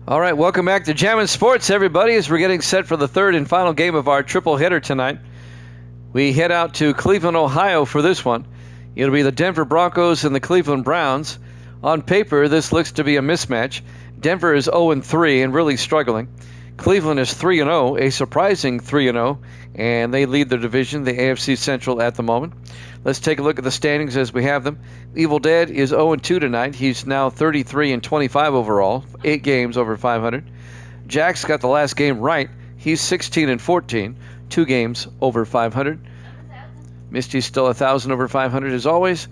All right, welcome back to Jammin' Sports, everybody, as we're getting set for the third and final game of our triple header tonight. We head out to Cleveland, Ohio for this one. It'll be the Denver Broncos and the Cleveland Browns. On paper, this looks to be a mismatch. Denver is 0-3 and really struggling. Cleveland is 3-0, a surprising 3-0, and they lead their division, the AFC Central, at the moment. Let's take a look at the standings as we have them. Evil Dead is 0-2 tonight. He's now 33-25 overall, 8 games over 500. Jack's got the last game right. He's 16-14, 2 games over 500. Misty's still 1,000 over 500 as always.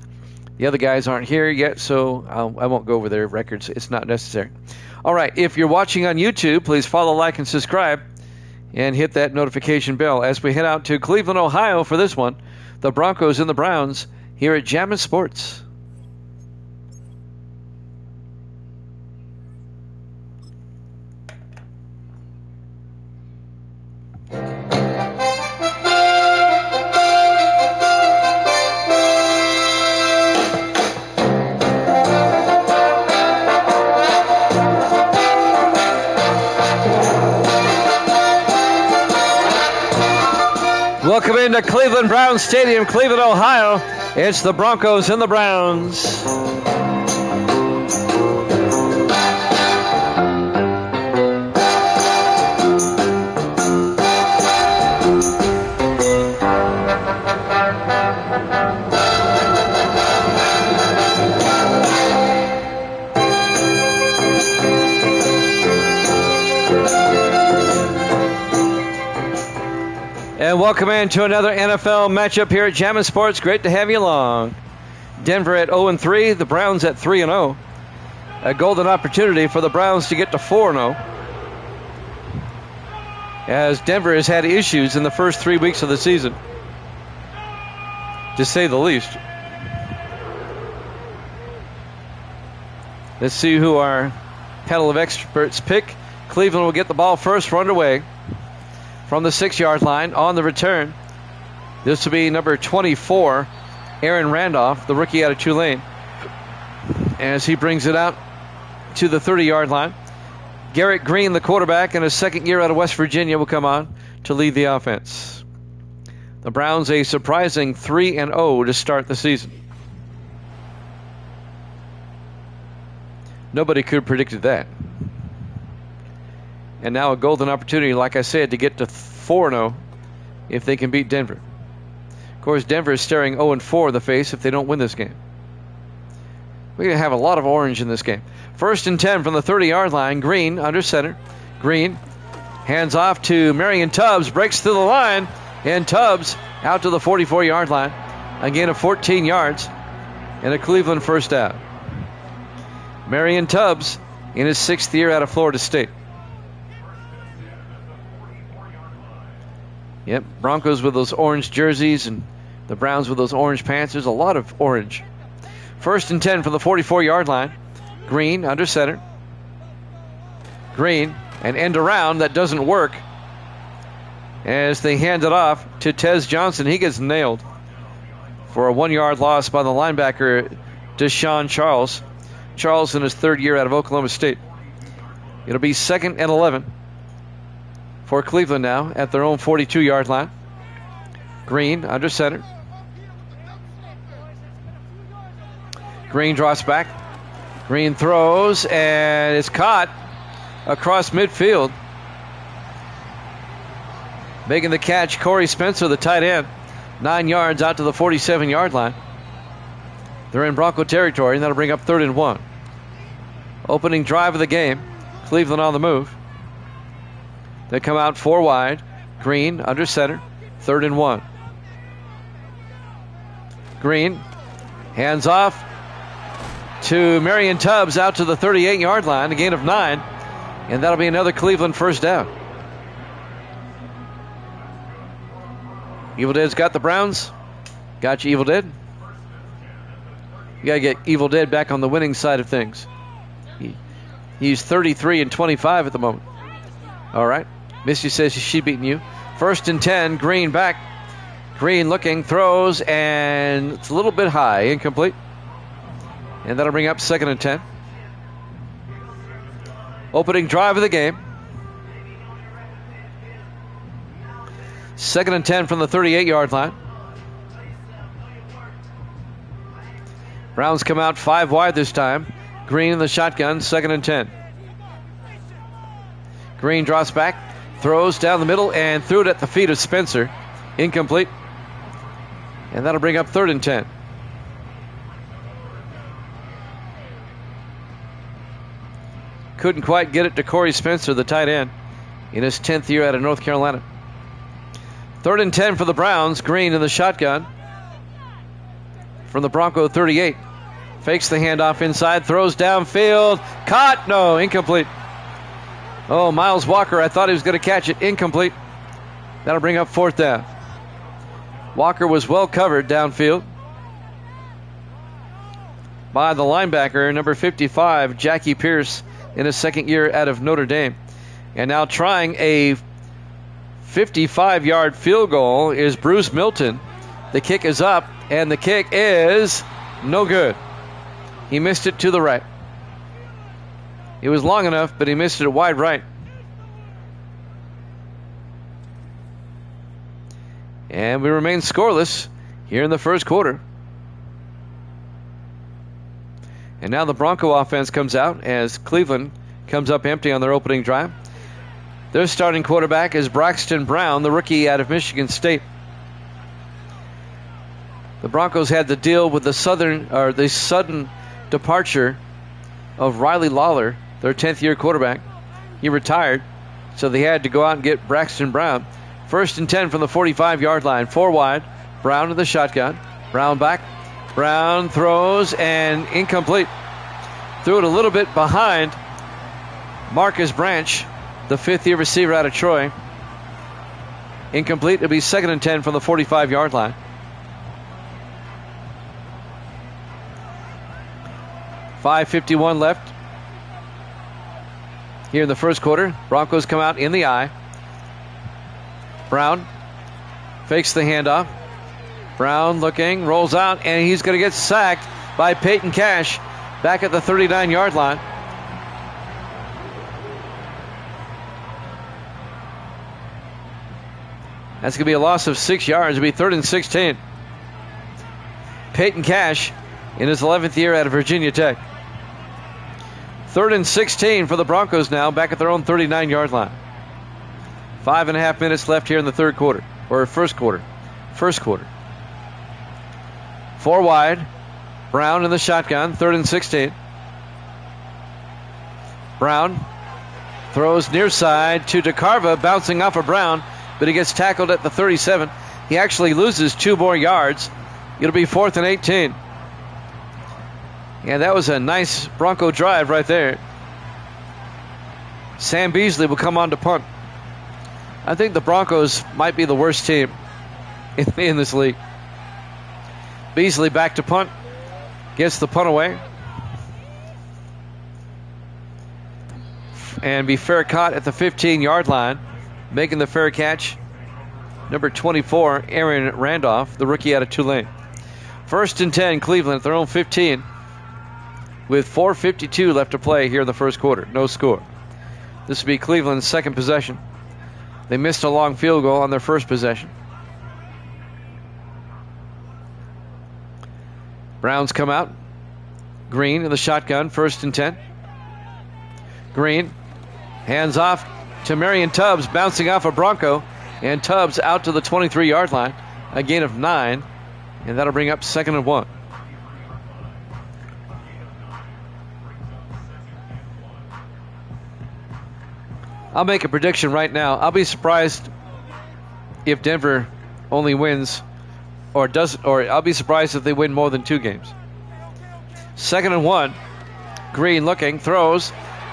The other guys aren't here yet, so I won't go over their records. It's not necessary. All right, if you're watching on YouTube, please follow, like, and subscribe, and hit that notification bell as we head out to Cleveland, Ohio for this one. The Broncos and the Browns here at Jammin' Sports. Welcome into Cleveland Browns Stadium, Cleveland, Ohio. It's the Broncos and the Browns. And welcome into another NFL matchup here at Jammin' Sports. Great to have you along. Denver at 0-3, the Browns at 3-0. A golden opportunity for the Browns to get to 4-0. As Denver has had issues in the first 3 weeks of the season, to say the least. Let's see who our panel of experts pick. Cleveland will get the ball first. We're underway from the 6-yard line on the return. This will be number 24, Aaron Randolph, the rookie out of Tulane, as he brings it out to the 30-yard line. Garrett Green, the quarterback, in his second year out of West Virginia, will come on to lead the offense. The Browns a surprising 3-0 to start the season. Nobody could have predicted that. And now a golden opportunity, like I said, to get to 4-0 if they can beat Denver. Of course, Denver is staring 0-4 in the face if they don't win this game. We're going to have a lot of orange in this game. First and 10 from the 30-yard line. Green under center. Green hands off to Marion Tubbs. Breaks through the line. And Tubbs out to the 44-yard line. A gain of 14 yards. And a Cleveland first down. Marion Tubbs in his 6th year out of Florida State. Yep, Broncos with those orange jerseys and the Browns with those orange pants. There's a lot of orange. First and 10 from the 44-yard line. Green under center. Green, an end around that doesn't work. As they hand it off to Tez Johnson, he gets nailed for a 1-yard loss by the linebacker Deshaun Charles. Charles in his 3rd year out of Oklahoma State. It'll be 2nd and 11. For Cleveland now at their own 42-yard line. Green under center. Green drops back. Green throws, and it's caught across midfield. Making the catch, Corey Spencer, the tight end. 9 yards out to the 47-yard line. They're in Bronco territory, and that'll bring up 3rd and 1. Opening drive of the game. Cleveland on the move. They come out 4 wide. Green under center. 3rd and 1. Green hands off to Marion Tubbs out to the 38-yard line. A gain of 9. And that'll be another Cleveland first down. Evil Dead's got the Browns. Got you, Evil Dead. You got to get Evil Dead back on the winning side of things. He's 33-25 at the moment. All right. Missy says she's beating you. First and 10. Green back. Green looking, throws, and it's a little bit high. Incomplete. And that'll bring up 2nd and 10. Opening drive of the game. 2nd and 10 from the 38-yard line. Browns come out 5 wide this time. Green in the shotgun, 2nd and 10. Green drops back, throws down the middle, and threw it at the feet of Spencer. Incomplete. And that'll bring up 3rd and 10. Couldn't quite get it to Corey Spencer, the tight end, in his 10th year out of North Carolina. 3rd and 10 for the Browns. Green in the shotgun from the Bronco 38. Fakes the handoff inside, throws downfield. Caught. No, incomplete. Oh, Miles Walker, I thought he was going to catch it. Incomplete. That'll bring up 4th down. Walker was well covered downfield by the linebacker, number 55, Jackie Pierce, in his 2nd year out of Notre Dame. And now trying a 55-yard field goal is Bruce Milton. The kick is up, and the kick is no good. He missed it to the right. It was long enough, but he missed it wide right. And we remain scoreless here in the first quarter. And now the Bronco offense comes out as Cleveland comes up empty on their opening drive. Their starting quarterback is Braxton Brown, the rookie out of Michigan State. The Broncos had to deal with the sudden departure of Riley Lawler, their 10th year quarterback. He retired, so they had to go out and get Braxton Brown. 1st and 10 from the 45-yard line. 4 wide. Brown to the shotgun. Brown back. Brown throws and incomplete. Threw it a little bit behind Marcus Branch, the 5th-year receiver out of Troy. Incomplete. It'll be 2nd and 10 from the 45-yard line. .551 left here in the first quarter. Broncos come out in the eye. Brown fakes the handoff. Brown looking, rolls out, and he's going to get sacked by Peyton Cash back at the 39-yard line. That's going to be a loss of 6 yards. It'll be 3rd and 16. Peyton Cash in his 11th year out of Virginia Tech. 3rd and 16 for the Broncos now, back at their own 39-yard line. 5.5 minutes left here in the third quarter, or first quarter. 4 wide. Brown in the shotgun, 3rd and 16. Brown throws near side to DeCarva, bouncing off of Brown, but he gets tackled at the 37. He actually loses 2 more yards. It'll be 4th and 18. And that was a nice Bronco drive right there. Sam Beasley will come on to punt. I think the Broncos might be the worst team in this league. Beasley back to punt. Gets the punt away. And be fair caught at the 15-yard line. Making the fair catch, number 24, Aaron Randolph, the rookie out of Tulane. 1st and 10, Cleveland at their own 15. With 4:52 left to play here in the first quarter. No score. This will be Cleveland's second possession. They missed a long field goal on their first possession. Browns come out. Green in the shotgun, 1st and 10. Green hands off to Marion Tubbs, bouncing off a Bronco, and Tubbs out to the 23-yard line. A gain of 9, and that'll bring up 2nd and 1. I'll make a prediction right now. I'll be surprised if Denver only wins or I'll be surprised if they win more than 2 games. 2nd and 1. Green looking, throws,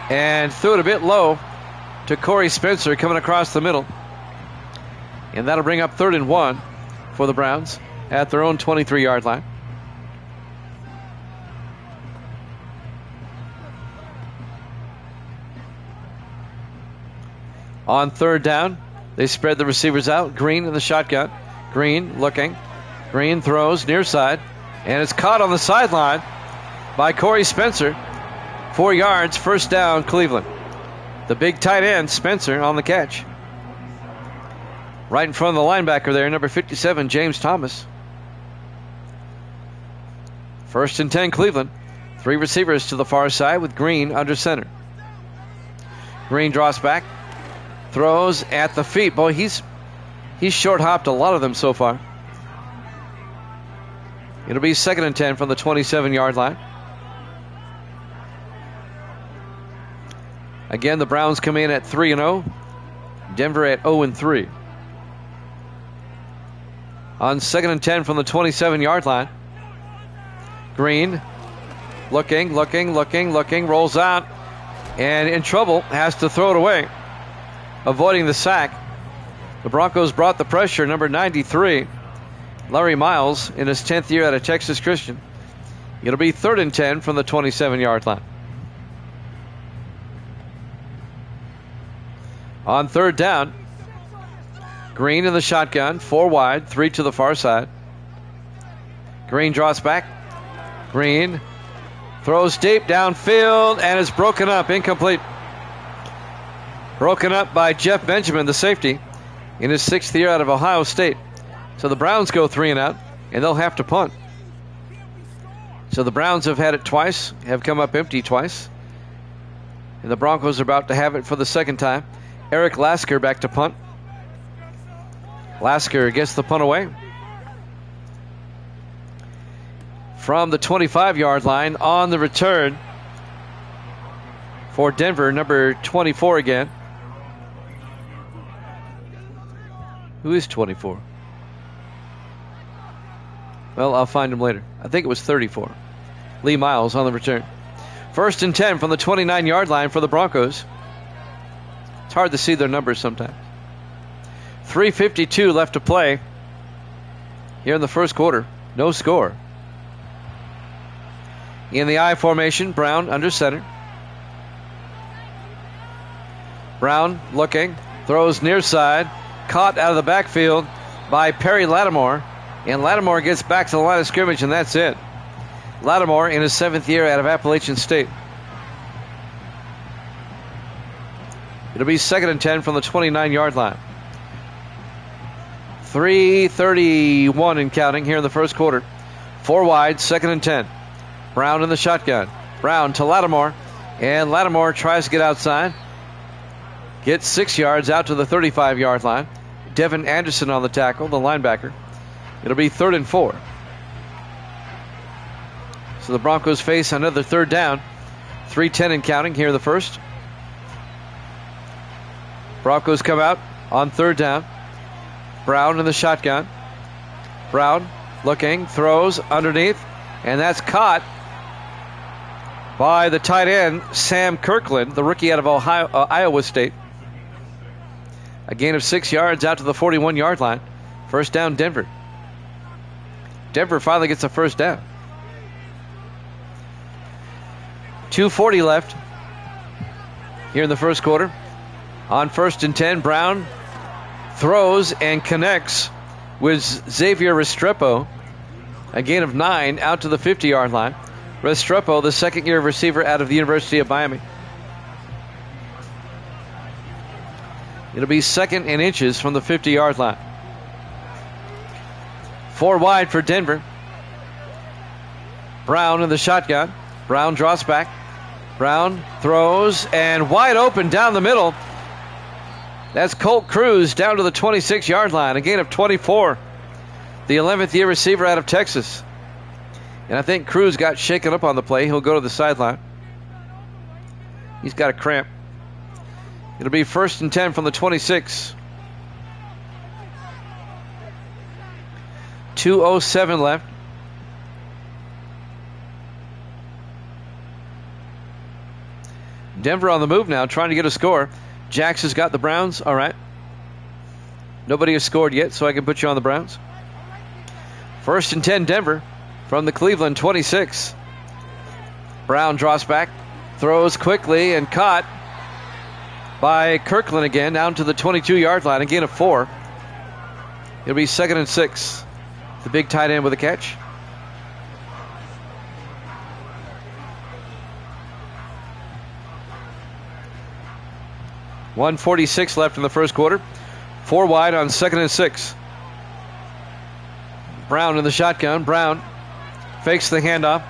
and threw it a bit low to Corey Spencer coming across the middle. And that'll bring up 3rd and 1 for the Browns at their own 23-yard line. On 3rd down, they spread the receivers out. Green in the shotgun. Green looking. Green throws near side. And it's caught on the sideline by Corey Spencer. 4 yards, 1st down, Cleveland. The big tight end, Spencer, on the catch. Right in front of the linebacker there, number 57, James Thomas. 1st and 10, Cleveland. 3 receivers to the far side with Green under center. Green draws back. Throws at the feet. Boy, he's short-hopped a lot of them so far. It'll be 2nd and 10 from the 27-yard line. Again, the Browns come in at 3-0. Denver at 0-3. On 2nd and 10 from the 27-yard line. Green looking, rolls out, and in trouble, has to throw it away, avoiding the sack. The Broncos brought the pressure, number 93, Larry Miles, in his 10th year out of Texas Christian. It'll be 3rd and 10 from the 27-yard line. On 3rd down, Green in the shotgun, 4 wide, 3 to the far side. Green draws back. Green throws deep downfield and is broken up, incomplete. Broken up by Jeff Benjamin, the safety, in his 6th year out of Ohio State. So the Browns go 3 and out, and they'll have to punt. So the Browns have had it twice, have come up empty twice. And the Broncos are about to have it for the 2nd time. Eric Lasker back to punt. Lasker gets the punt away. From the 25-yard line on the return for Denver, number 24 again. Who is 24? Well, I'll find him later. I think it was 34. Lee Miles on the return. 1st and 10 from the 29-yard line for the Broncos. It's hard to see their numbers sometimes. 3:52 left to play here in the 1st quarter. No score. In the I formation, Brown under center. Brown looking, throws near side, caught out of the backfield by Perry Lattimore, and Lattimore gets back to the line of scrimmage, and that's it. Lattimore in his 7th year out of Appalachian State. It'll be 2nd and 10 from the 29-yard line. 3:31 and counting here in the 1st quarter. 4 wide, 2nd and 10. Brown in the shotgun. Brown to Lattimore, and Lattimore tries to get outside. Gets 6 yards out to the 35-yard line. Devin Anderson on the tackle, the linebacker. It'll be 3rd and 4. So the Broncos face another 3rd down. 3:10 and counting here in the 1st. Broncos come out on 3rd down. Brown in the shotgun. Brown looking, throws underneath, and that's caught by the tight end, Sam Kirkland, the rookie out of Iowa State. A gain of 6 yards out to the 41-yard line. 1st down, Denver. Denver finally gets a 1st down. 2:40 left here in the 1st quarter. On 1st and 10, Brown throws and connects with Xavier Restrepo. A gain of 9 out to the 50-yard line. Restrepo, the 2nd-year receiver out of the University of Miami. It'll be 2nd and inches from the 50-yard line. 4 wide for Denver. Brown in the shotgun. Brown draws back. Brown throws, and wide open down the middle. That's Colt Cruz down to the 26-yard line. A gain of 24. The 11th-year receiver out of Texas. And I think Cruz got shaken up on the play. He'll go to the sideline. He's got a cramp. It'll be 1st and 10 from the 26. 2:07 left. Denver on the move now, trying to get a score. Jax has got the Browns. All right. Nobody has scored yet, so I can put you on the Browns. 1st and 10, Denver from the Cleveland 26. Brown draws back, throws quickly, and caught by Kirkland again down to the 22-yard line. A gain of 4. It'll be 2nd and 6. The big tight end with a catch. 1:46 left in the first quarter. 4 wide on 2nd and 6. Brown in the shotgun. Brown fakes the handoff.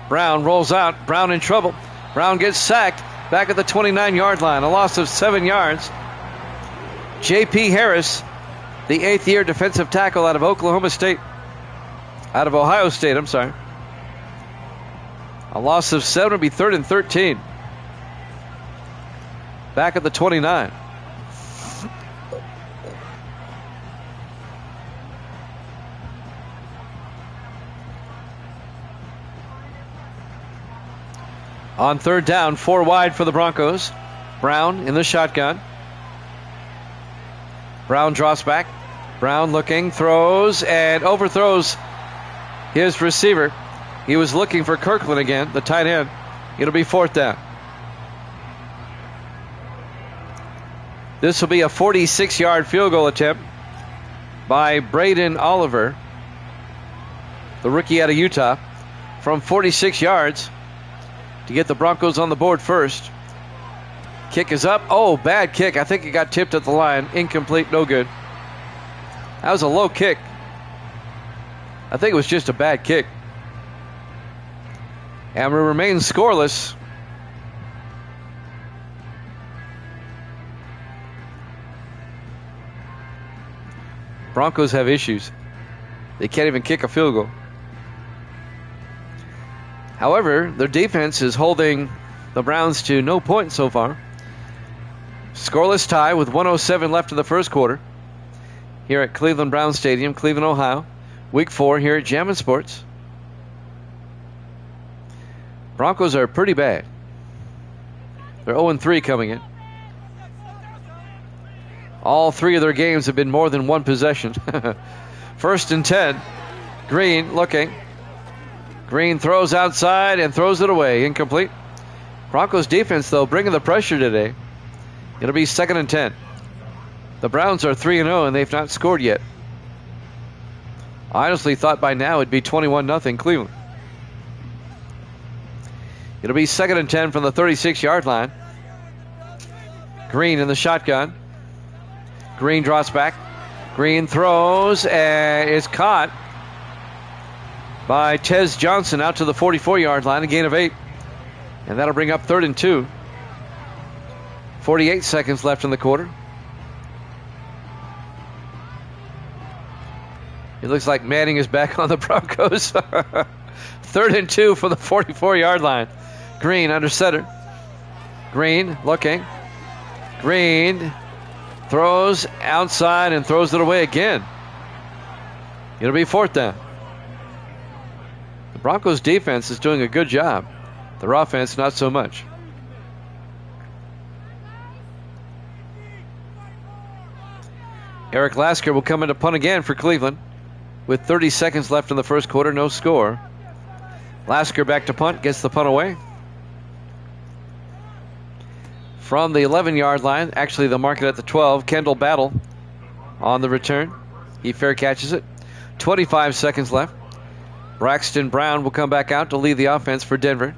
Brown rolls out. Brown in trouble. Brown gets sacked back at the 29-yard line. A loss of 7 yards. J.P. Harris, the 8th-year defensive tackle out of Ohio State. I'm sorry. A loss of 7 would be 3rd and 13. Back at the 29. On 3rd down, 4 wide for the Broncos. Brown in the shotgun. Brown drops back. Brown looking, throws, and overthrows his receiver. He was looking for Kirkland again, the tight end. It'll be 4th down. This will be a 46-yard field goal attempt by Braden Oliver, the rookie out of Utah, from 46 yards to get the Broncos on the board first. Kick is up. Oh, bad kick. I think it got tipped at the line. Incomplete, no good. That was a low kick. I think it was just a bad kick. And we remain scoreless. Broncos have issues. They can't even kick a field goal. However, their defense is holding the Browns to no points so far. Scoreless tie with 1:07 left in the first quarter here at Cleveland Brown Stadium, Cleveland, Ohio. Week 4 here at Jammin' Sports. Broncos are pretty bad. They're 0-3 coming in. All 3 of their games have been more than 1 possession. 1st and 10. Green looking. Green throws outside and throws it away. Incomplete. Broncos defense, though, bringing the pressure today. It'll be 2nd and 10. The Browns are 3-0 and they've not scored yet. I honestly thought by now it'd be 21-0 Cleveland. It'll be 2nd and 10 from the 36-yard line. Green in the shotgun. Green drops back. Green throws and is caught by Tez Johnson out to the 44-yard line, a gain of 8. And that'll bring up 3rd and 2. 48 seconds left in the quarter. It looks like Manning is back on the Broncos. 3rd and 2 from the 44-yard line. Green under center. Green looking. Green throws outside and throws it away again. It'll be 4th down. The Broncos defense is doing a good job. Their offense, not so much. Eric Lasker will come in to punt again for Cleveland with 30 seconds left in the first quarter, no score. Lasker back to punt, gets the punt away. From the 11-yard line, actually they'll mark it at the 12, Kendall Battle on the return. He fair catches it. 25 seconds left. Braxton Brown will come back out to lead the offense for Denver.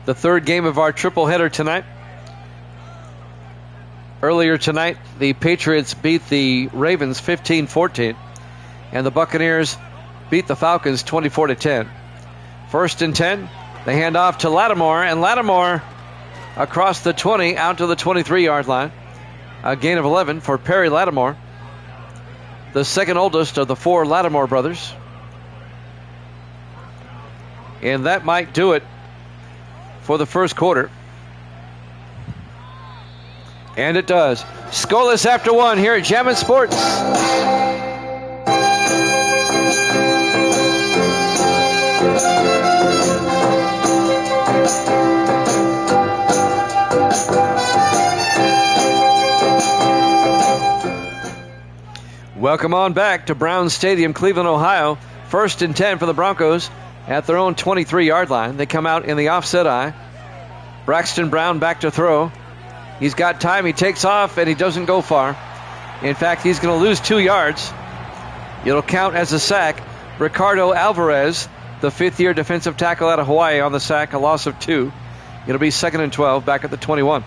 The 3rd game of our triple header tonight. Earlier tonight, the Patriots beat the Ravens 15-14, and the Buccaneers beat the Falcons 24-10. 1st and 10, they hand off to Lattimore, and Lattimore across the 20 out to the 23-yard line. A gain of 11 for Perry Lattimore, the second oldest of the 4 Lattimore brothers. And that might do it for the first quarter. And it does. Scoreless after 1 here at Jammin' Sports. Welcome on back to Brown Stadium, Cleveland, Ohio. 1st and 10 for the Broncos at their own 23-yard line. They come out in the offset eye. Braxton Brown back to throw. He's got time. He takes off, and he doesn't go far. In fact, he's going to lose 2 yards. It'll count as a sack. Ricardo Alvarez, the fifth-year defensive tackle out of Hawaii, on the sack, a loss of 2. It'll be 2nd and 12 back at the 21.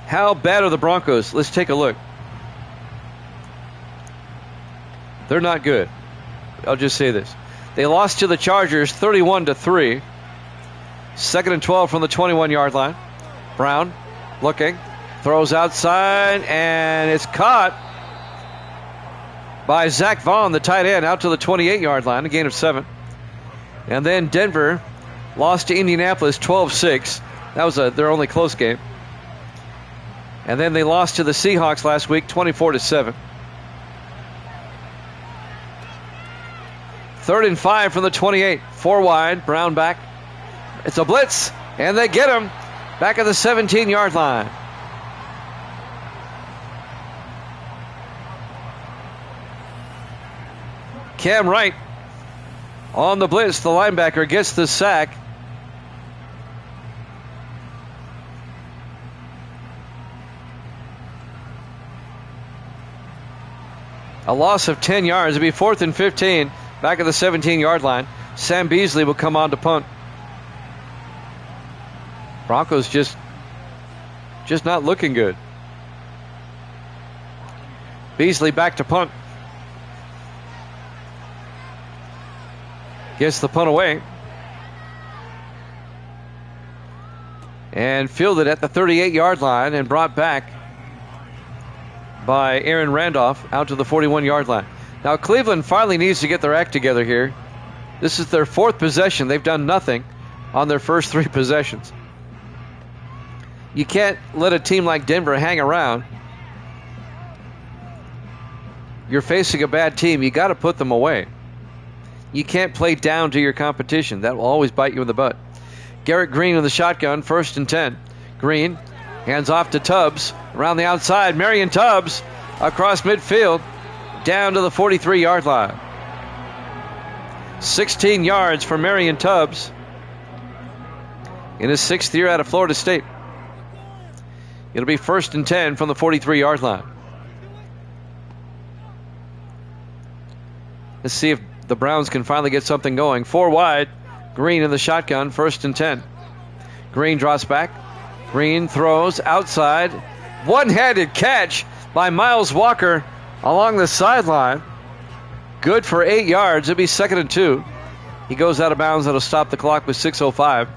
How bad are the Broncos? Let's take a look. They're not good. I'll just say this. They lost to the Chargers 31-3. 2nd and 12 from the 21-yard line. Brown looking. Throws outside, and it's caught by Zach Vaughn, the tight end, out to the 28-yard line, a gain of 7. And then Denver lost to Indianapolis 12-6. That was their only close game. And then they lost to the Seahawks last week 24-7. 3rd and 5 from the 28. 4 wide. Brown back. It's a blitz, and they get him back at the 17-yard line. Cam Wright on the blitz. The linebacker gets the sack. A loss of 10 yards. It'll be 4th and 15 back at the 17-yard line. Sam Beasley will come on to punt. Broncos just not looking good. Beasley back to punt. Gets the punt away. And fielded at the 38-yard line and brought back by Aaron Randolph out to the 41-yard line. Now Cleveland finally needs to get their act together here. This is their 4th possession. They've done nothing on their first 3 possessions. You can't let a team like Denver hang around. You're facing a bad team. You got to put them away. You can't play down to your competition. That will always bite you in the butt. Garrett Green in the shotgun, 1st and 10. Green hands off to Tubbs around the outside. Marion Tubbs across midfield down to the 43-yard line. 16 yards for Marion Tubbs in his 6th year out of Florida State. It'll be 1st and 10 from the 43-yard line. Let's see if the Browns can finally get something going. 4 wide. Green in the shotgun. 1st and 10. Green drops back. Green throws outside. One-handed catch by Miles Walker along the sideline. Good for 8 yards. It'll be 2nd and 2. He goes out of bounds. That'll stop the clock with 6:05.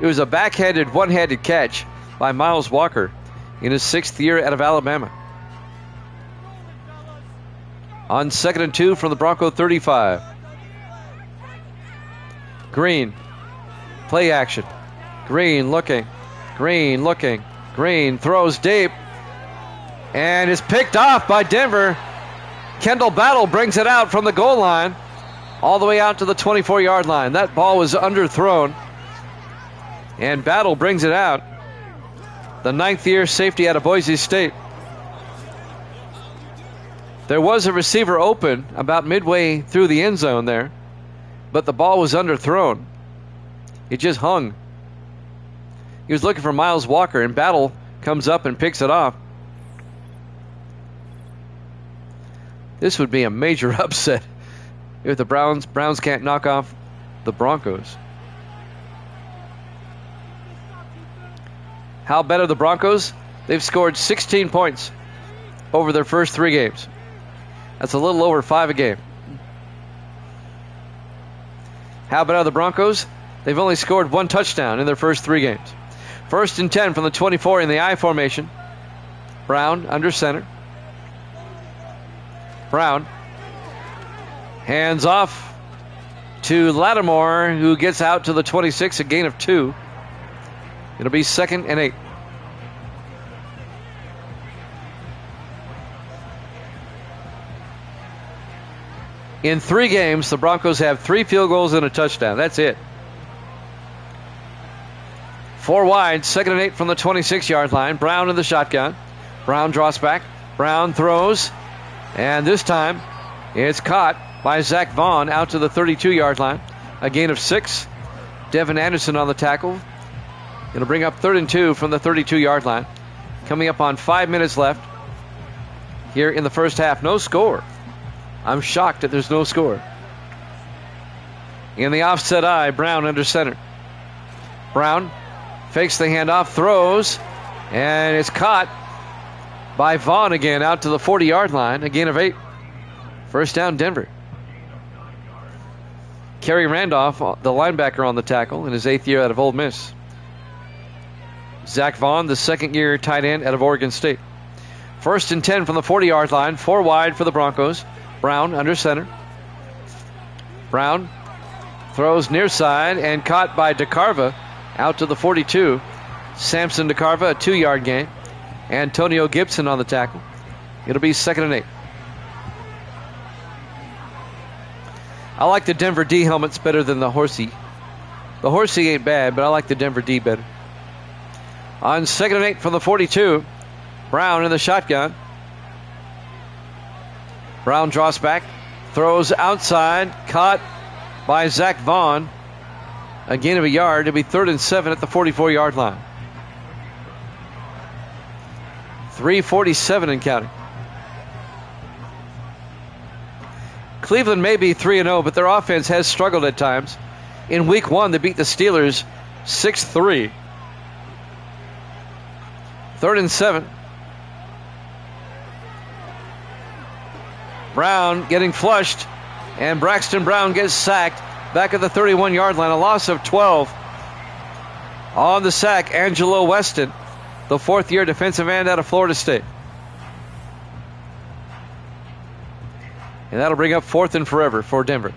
It was a backhanded, one-handed catch by Miles Walker in his 6th year out of Alabama. On 2nd and 2 from the Bronco 35. Green. Play action. Green looking. Green looking. Green throws deep. And is picked off by Denver. Kendall Battle brings it out from the goal line all the way out to the 24-yard line. That ball was underthrown. And Battle brings it out. The 9th year safety out of Boise State. There was a receiver open about midway through the end zone there, but the ball was underthrown. It just hung. He was looking for Miles Walker, and Battle comes up and picks it off. This would be a major upset if the Browns can't knock off the Broncos. How bad are the Broncos? They've scored 16 points over their first 3 games. That's a little over 5 a game. How bad are the Broncos? They've only scored 1 touchdown in their first 3 games. 1st and 10 from the 24 in the I formation. Brown under center. Brown hands off to Lattimore, who gets out to the 26, a gain of 2. It'll be 2nd and 8. In 3 games, the Broncos have 3 field goals and a touchdown. That's it. 4 wide, 2nd and 8 from the 26-yard line. Brown in the shotgun. Brown draws back. Brown throws. And this time, it's caught by Zach Vaughn out to the 32-yard line. A gain of 6. Devin Anderson on the tackle. It'll bring up 3rd and 2 from the 32-yard line. Coming up on 5 minutes left here in the first half. No score. I'm shocked that there's no score. In the offset eye, Brown under center. Brown fakes the handoff, throws, and it's caught by Vaughn again out to the 40-yard line. A gain of 8. First down, Denver. Kerry Randolph, the linebacker, on the tackle in his 8th year out of Ole Miss. Zach Vaughn, the 2nd-year tight end out of Oregon State. First and 10 from the 40-yard line. 4 wide for the Broncos. Brown under center. Brown throws near side and caught by DeCarva out to the 42. Samson DeCarva, a 2-yard gain. Antonio Gibson on the tackle. It'll be 2nd and 8. I like the Denver D helmets better than the Horsey. The Horsey ain't bad, but I like the Denver D better. On 2nd and 8 from the 42, Brown in the shotgun. Brown draws back, throws outside, caught by Zach Vaughn. A gain of a yard. It'll be 3rd and 7 at the 44-yard line. 3:47 and counting. Cleveland may be 3-0, but their offense has struggled at times. In week 1, they beat the Steelers 6-3. 3rd and 7. Brown getting flushed, and Braxton Brown gets sacked back at the 31-yard line. A loss of 12. On the sack, Angelo Weston, the 4th-year defensive end out of Florida State. And that'll bring up 4th and forever for Denver.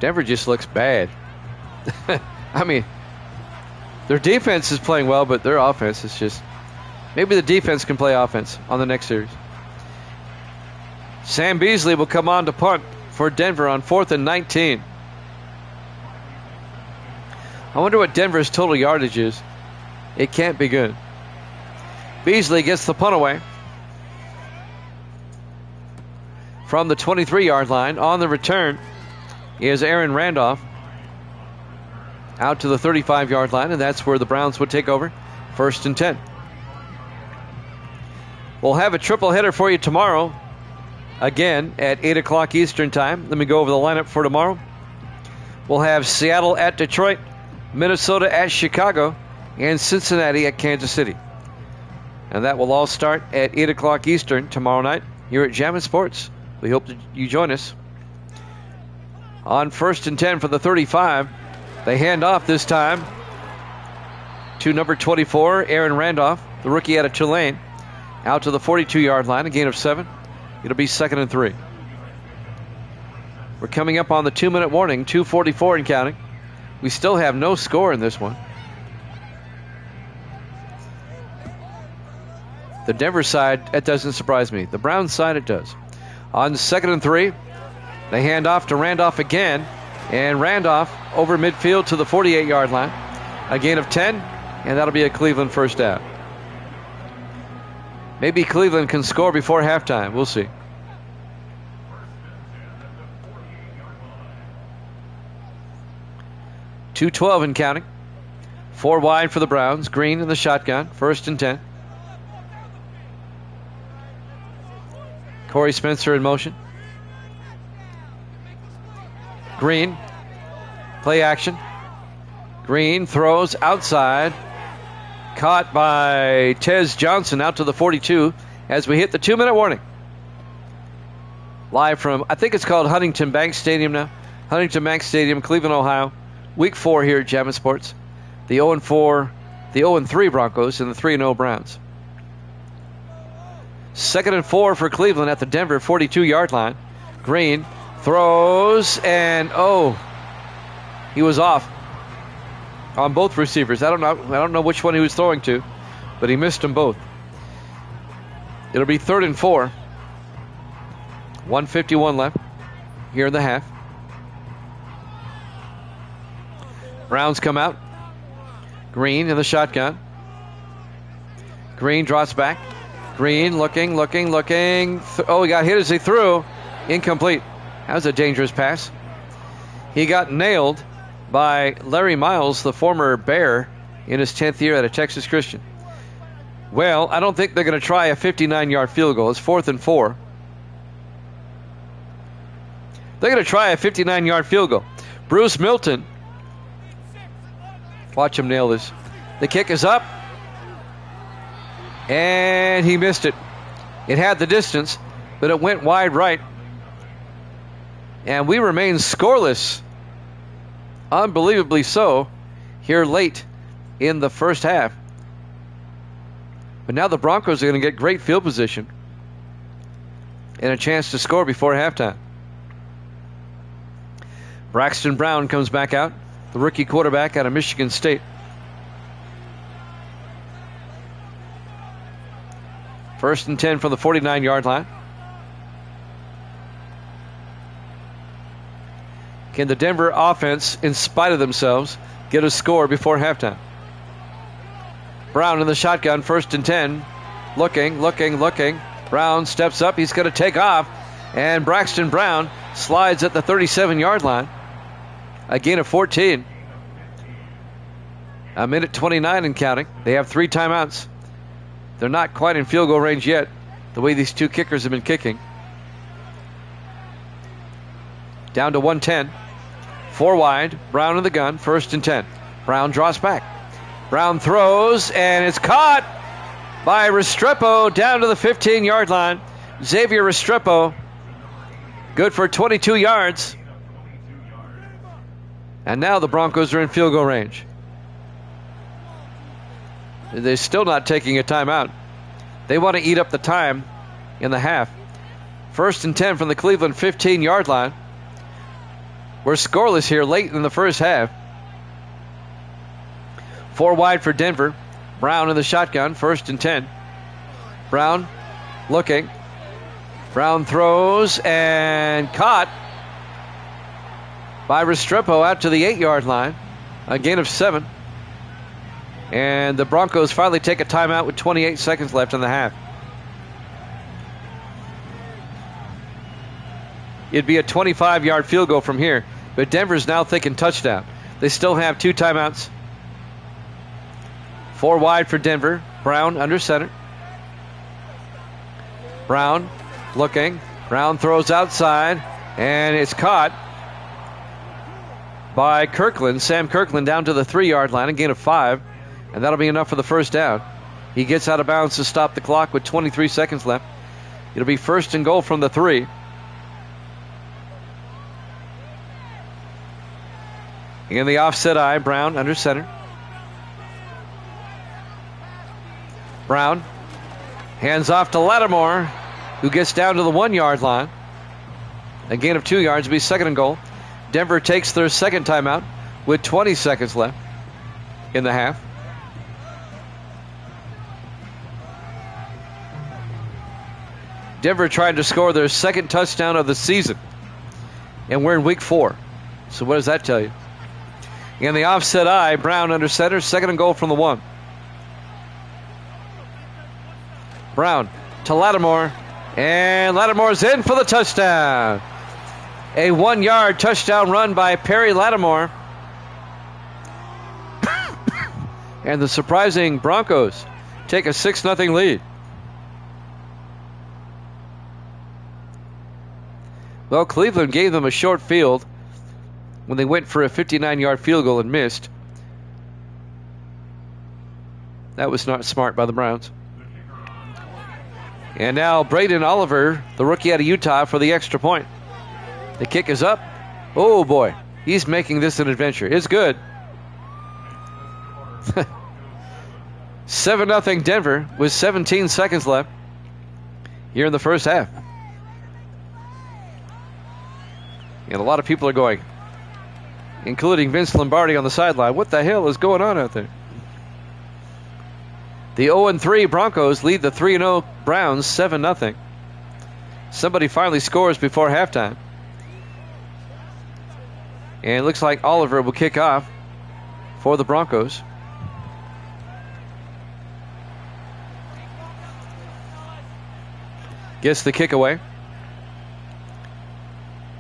Denver just looks bad. I mean, their defense is playing well, but their offense is just... Maybe the defense can play offense on the next series. Sam Beasley will come on to punt for Denver on 4th and 19. I wonder what Denver's total yardage is. It can't be good. Beasley gets the punt away from the 23-yard line. On the return is Aaron Randolph out to the 35-yard line, and that's where the Browns would take over. 1st and 10. We'll have a triple header for you tomorrow, again at 8 o'clock Eastern time. Let me go over the lineup for tomorrow. We'll have Seattle at Detroit, Minnesota at Chicago, and Cincinnati at Kansas City. And that will all start at 8 o'clock Eastern tomorrow night here at Jammin' Sports. We hope that you join us. On 1st and 10 for the 35, they hand off this time to number 24, Aaron Randolph, the rookie out of Tulane, out to the 42-yard line, a gain of 7. It'll be 2nd and 3. We're coming up on the 2-minute warning, 2:44 and counting. We still have no score in this one. The Denver side, that doesn't surprise me. The Browns side, it does. On 2nd and 3, they hand off to Randolph again. And Randolph over midfield to the 48-yard line. A gain of 10, and that'll be a Cleveland first down. Maybe Cleveland can score before halftime. We'll see. .212 and counting. 4 wide for the Browns. Green in the shotgun. 1st and 10. Corey Spencer in motion. Green. Play action. Green throws outside. Caught by Tez Johnson out to the 42 as we hit the 2-minute warning. Live from, I think it's called Huntington Bank Stadium now. Huntington Bank Stadium, Cleveland, Ohio. Week 4 here at Jammin' Sports. The 0-4, the 0-3 Broncos and the 3-0 Browns. 2nd and 4 for Cleveland at the Denver 42-yard line. Green throws and he was off on both receivers. I don't know which one he was throwing to, but he missed them both. It'll be 3rd and 4. 1:51 left here in the half. Browns come out. Green in the shotgun. Green drops back. Green looking. He got hit as he threw. Incomplete. That was a dangerous pass. He got nailed by Larry Miles, the former Bear, in his 10th year at a Texas Christian. Well, I don't think they're going to try a 59-yard field goal. It's 4th and 4. They're going to try a 59-yard field goal. Bruce Milton. Watch him nail this. The kick is up. And he missed it. It had the distance, but it went wide right. And we remain scoreless. Unbelievably so, here late in the first half. But now the Broncos are going to get great field position and a chance to score before halftime. Braxton Brown comes back out, the rookie quarterback out of Michigan State. First and 10 from the 49-yard line. Can the Denver offense, in spite of themselves, get a score before halftime? Brown in the shotgun, 1st and 10. Looking. Brown steps up. He's going to take off. And Braxton Brown slides at the 37-yard line. A gain of 14. A minute 29 and counting. They have 3 timeouts. They're not quite in field goal range yet, the way these two kickers have been kicking. Down to 110. 4 wide. Brown in the gun. 1st and 10. Brown draws back. Brown throws, and it's caught by Restrepo down to the 15-yard line. Xavier Restrepo, good for 22 yards. And now the Broncos are in field goal range. They're still not taking a timeout. They want to eat up the time in the half. 1st and 10 from the Cleveland 15-yard line. We're scoreless here late in the first half. 4 wide for Denver. Brown in the shotgun, 1st and 10. Brown looking. Brown throws and caught by Restrepo out to the 8-yard line. A gain of 7. And the Broncos finally take a timeout with 28 seconds left in the half. It'd be a 25-yard field goal from here, but Denver's now thinking touchdown. They still have 2 timeouts. 4 wide for Denver. Brown under center. Brown looking. Brown throws outside, and it's caught by Kirkland. Sam Kirkland down to the 3-yard line, a gain of 5, and that'll be enough for the first down. He gets out of bounds to stop the clock with 23 seconds left. It'll be 1st and goal from the 3. In the offset eye, Brown under center. Brown hands off to Lattimore, who gets down to the 1-yard line. A gain of 2 yards, will be 2nd and goal. Denver takes their second timeout with 20 seconds left in the half. Denver trying to score their second touchdown of the season. And we're in week 4. So what does that tell you? In the offset eye, Brown under center, 2nd and goal from the 1. Brown to Lattimore, and Lattimore's in for the touchdown. A 1-yard touchdown run by Perry Lattimore. And the surprising Broncos take a 6-0 lead. Well, Cleveland gave them a short field when they went for a 59-yard field goal and missed. That was not smart by the Browns. And now Braden Oliver, the rookie out of Utah, for the extra point. The kick is up. Oh, boy. He's making this an adventure. It's good. 7-0 Denver with 17 seconds left here in the first half. And a lot of people are going, including Vince Lombardi on the sideline. What the hell is going on out there? The 0-3 Broncos lead the 3-0 Browns 7-0. Somebody finally scores before halftime. And it looks like Oliver will kick off for the Broncos. Gets the kick away.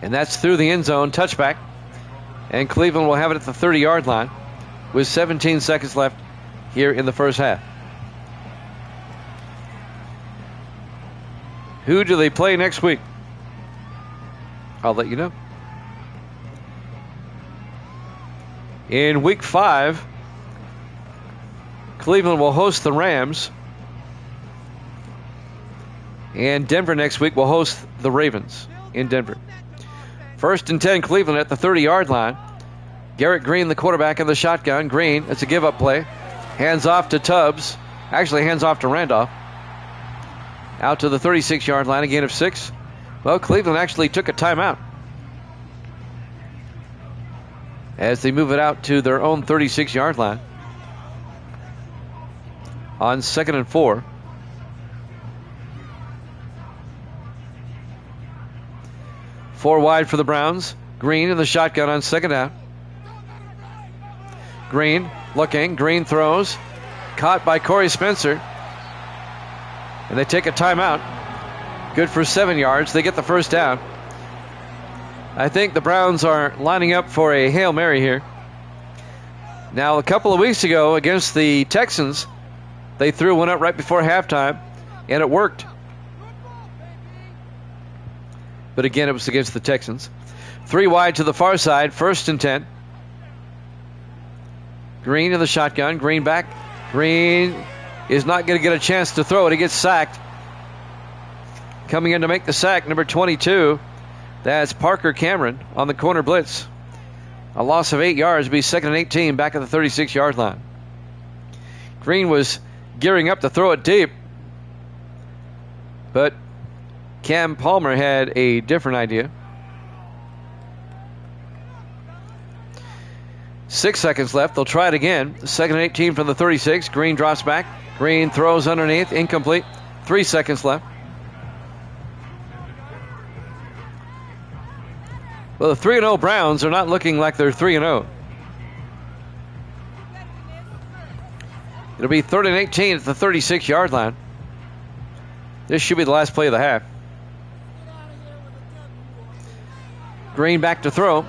And that's through the end zone. Touchback. And Cleveland will have it at the 30-yard line with 17 seconds left here in the first half. Who do they play next week? I'll let you know. In week 5, Cleveland will host the Rams. And Denver next week will host the Ravens in Denver. 1st and 10, Cleveland at the 30-yard line. Garrett Green, the quarterback, in the shotgun. Green, it's a give-up play. Hands off to Tubbs. Actually, hands off to Randolph. Out to the 36-yard line, a gain of 6. Well, Cleveland actually took a timeout as they move it out to their own 36-yard line on 2nd and 4. Four wide for the Browns. Green in the shotgun on 2nd down. Green looking. Green throws. Caught by Corey Spencer. And they take a timeout. Good for 7 yards. They get the first down. I think the Browns are lining up for a Hail Mary here. Now, a couple of weeks ago against the Texans, they threw one up right before halftime, and it worked. But again, it was against the Texans. 3 wide to the far side, 1st and 10. Green in the shotgun. Green back. Green is not going to get a chance to throw it. He gets sacked. Coming in to make the sack, number 22. That's Parker Cameron on the corner blitz. A loss of 8 yards. Be 2nd and 18 back at the 36-yard line. Green was gearing up to throw it deep, but Cam Palmer had a different idea. 6 seconds left. They'll try it again. 2nd and 18 from the 36. Green drops back. Green throws underneath. Incomplete. 3 seconds left. Well, the 3-0 Browns are not looking like they're 3-0. It'll be 3rd and 18 at the 36-yard line. This should be the last play of the half. Green back to throw.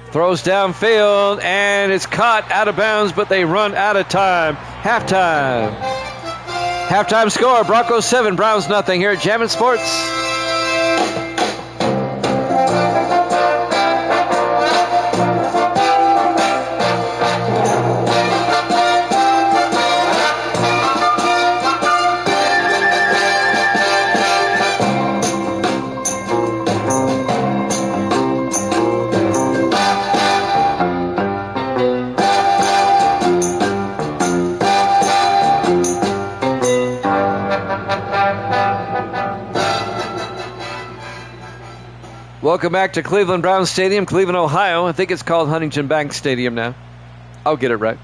Throws downfield, and it's caught out of bounds, but they run out of time. Halftime. Halftime score, Broncos 7, Browns nothing here at Jammin' Sports. Welcome back to Cleveland Browns Stadium, Cleveland, Ohio. I think it's called Huntington Bank Stadium now. I'll get it right.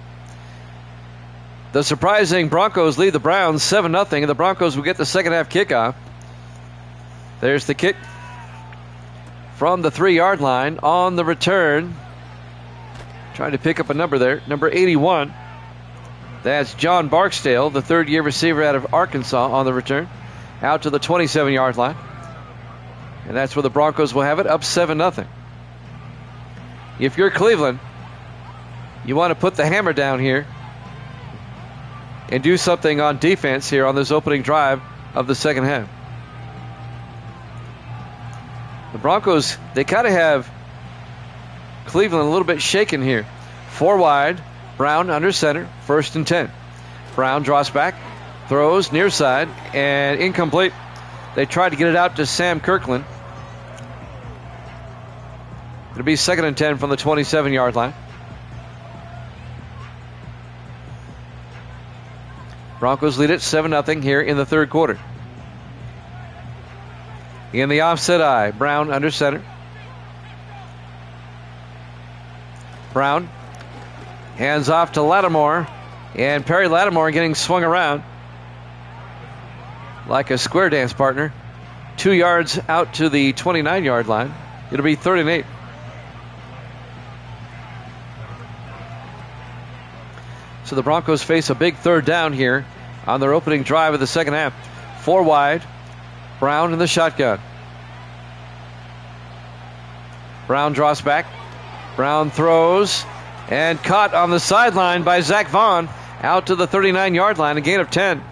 The surprising Broncos lead the Browns 7-0, and the Broncos will get the second half kickoff. There's the kick from the 3-yard line on the return. Trying to pick up a number there. Number 81. That's John Barksdale, the third-year receiver out of Arkansas on the return. Out to the 27-yard line. And that's where the Broncos will have it, up 7-0. If you're Cleveland, you want to put the hammer down here and do something on defense here on this opening drive of the second half. The Broncos, they kind of have Cleveland a little bit shaken here. 4 wide, Brown under center, 1st and 10. Brown draws back, throws near side, and incomplete. They tried to get it out to Sam Kirkland. It'll be 2nd and 10 from the 27-yard line. Broncos lead it 7-0 here in the third quarter. In the offset eye, Brown under center. Brown hands off to Lattimore, and Perry Lattimore getting swung around like a square dance partner. 2 yards out to the 29-yard line. It'll be 3rd and 8. So the Broncos face a big third down here on their opening drive of the second half. 4 wide, Brown in the shotgun. Brown draws back, Brown throws and caught on the sideline by Zach Vaughn out to the 39-yard line, a gain of 10.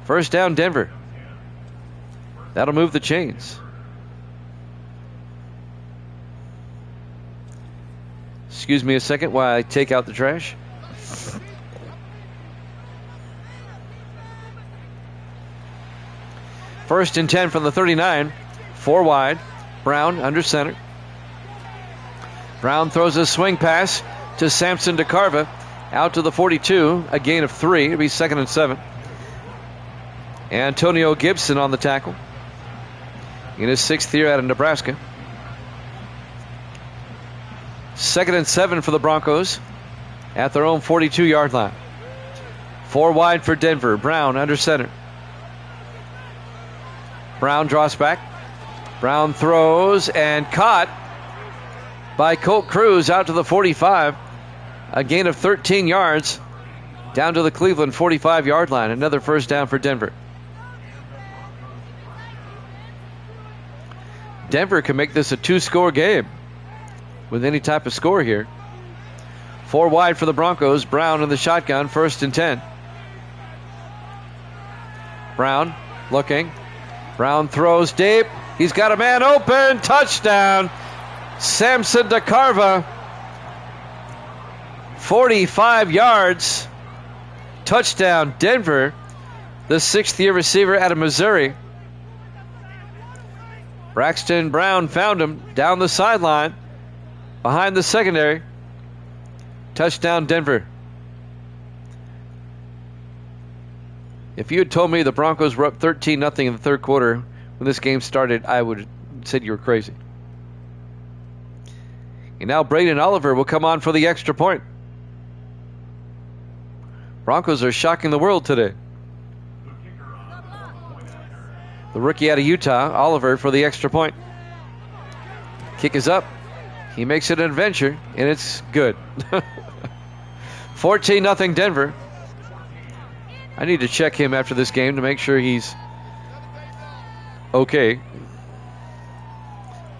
First down, Denver. That'll move the chains. Excuse me a second while I take out the trash. First and 10 from the 39. 4 wide. Brown under center. Brown throws a swing pass to Samson DeCarva out to the 42. A gain of 3. It'll be 2nd and 7. Antonio Gibson on the tackle in his 6th year out of Nebraska. 2nd and 7 for the Broncos at their own 42-yard line. 4 wide for Denver. Brown under center. Brown draws back. Brown throws and caught by Colt Cruz out to the 45. A gain of 13 yards down to the Cleveland 45-yard line. Another first down for Denver. Denver can make this a 2-score game with any type of score here. 4 wide for the Broncos. Brown in the shotgun, 1st and 10. Brown looking. Brown throws deep. He's got a man open. Touchdown. Samson DeCarva. 45 yards. Touchdown, Denver. The 6th-year receiver out of Missouri. Braxton Brown found him down the sideline behind the secondary. Touchdown, Denver. If you had told me the Broncos were up 13-0 in the third quarter when this game started, I would have said you were crazy. And now Braden Oliver will come on for the extra point. Broncos are shocking the world today. The rookie out of Utah, Oliver, for the extra point. Kick is up. He makes it an adventure, and it's good. 14-0 Denver. I need to check him after this game to make sure he's okay.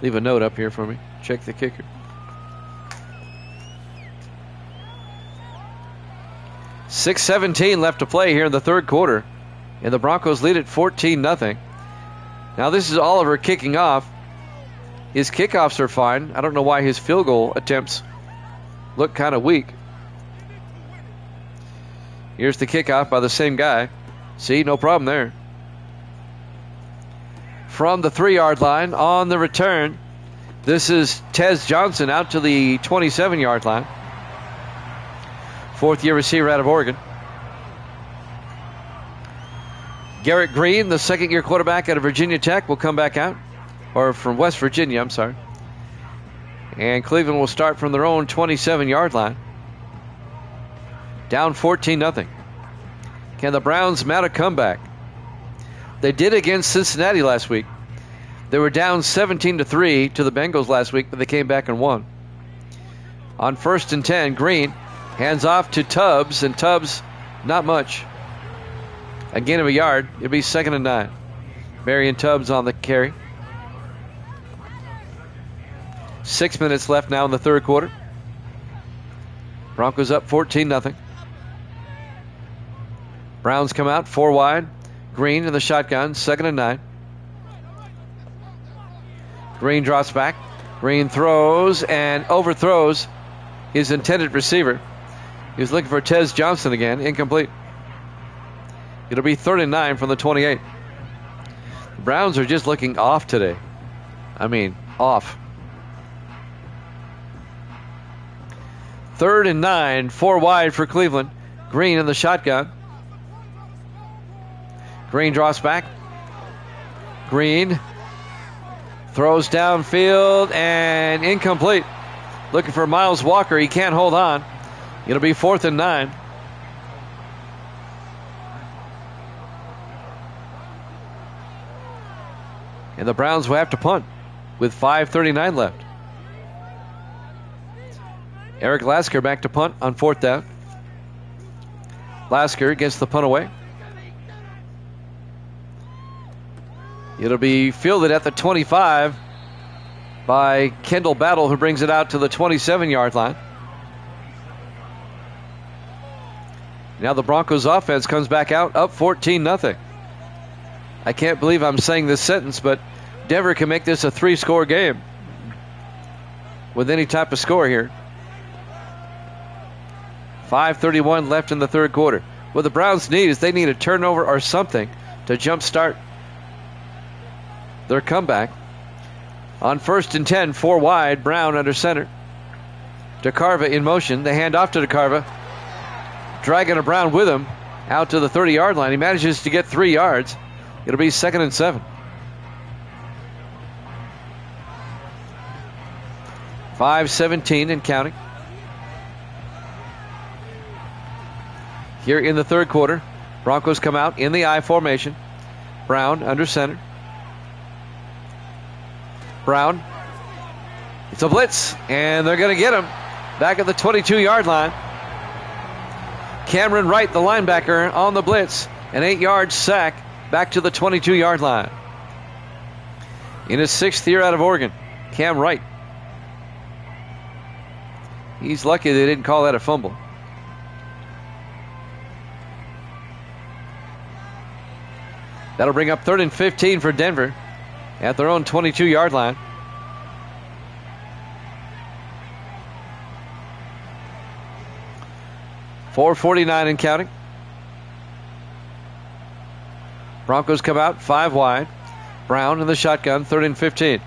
Leave a note up here for me. Check the kicker. .6:17 left to play here in the third quarter, and the Broncos lead at 14-0. Now this is Oliver kicking off. His kickoffs are fine. I don't know why his field goal attempts look kind of weak. Here's the kickoff by the same guy. See, no problem there. From the 3-yard line on the return, this is Tez Johnson out to the 27-yard line. 4th-year receiver out of Oregon. Garrett Green, the 2nd-year quarterback out of Virginia Tech, will come back out. Or from West Virginia, I'm sorry. And Cleveland will start from their own 27-yard line. Down 14-0. Can the Browns mount a comeback? They did against Cincinnati last week. They were down 17-3 to the Bengals last week, but they came back and won. On 1st and 10, Green hands off to Tubbs, and Tubbs, not much. A gain of a yard. It'll be 2nd and 9. Marion Tubbs on the carry. 6 minutes left now in the third quarter. Broncos up 14-0. Browns come out 4 wide. Green in the shotgun, 2nd and 9. Green drops back. Green throws and overthrows his intended receiver. He was looking for Tez Johnson again. Incomplete. It'll be 3rd and 9 from the 28. The Browns are just looking off today. I mean, off. 3rd and 9, 4 wide for Cleveland. Green in the shotgun. Green draws back. Green throws downfield and incomplete. Looking for Miles Walker. He can't hold on. It'll be 4th and 9. And the Browns will have to punt with 5:39 left. Eric Lasker back to punt on 4th down. Lasker gets the punt away. It'll be fielded at the 25. by Kendall Battle, who brings it out to the 27-yard line. Now the Broncos offense comes back out, up 14-0. I can't believe I'm saying this sentence, but Denver can make this a 3-score game with any type of score here. 5:31 left in the third quarter. What the Browns need is they need a turnover or something to jumpstart their comeback. On 1st and 10, 4 wide, Brown under center. DeCarva in motion. They hand off to DeCarva. Dragging a Brown with him out to the 30-yard line. He manages to get 3 yards. It'll be 2nd and 7. 5:17 and counting. Here in the third quarter, Broncos come out in the I formation. Brown under center. Brown. It's a blitz, and they're going to get him back at the 22-yard line. Cameron Wright, the linebacker, on the blitz. An 8-yard sack back to the 22-yard line. In his 6th year out of Oregon, Cam Wright. He's lucky they didn't call that a fumble. That'll bring up 3rd and 15 for Denver at their own 22-yard line. .449 and counting. Broncos come out 5 wide. Brown in the shotgun, 3rd and 15.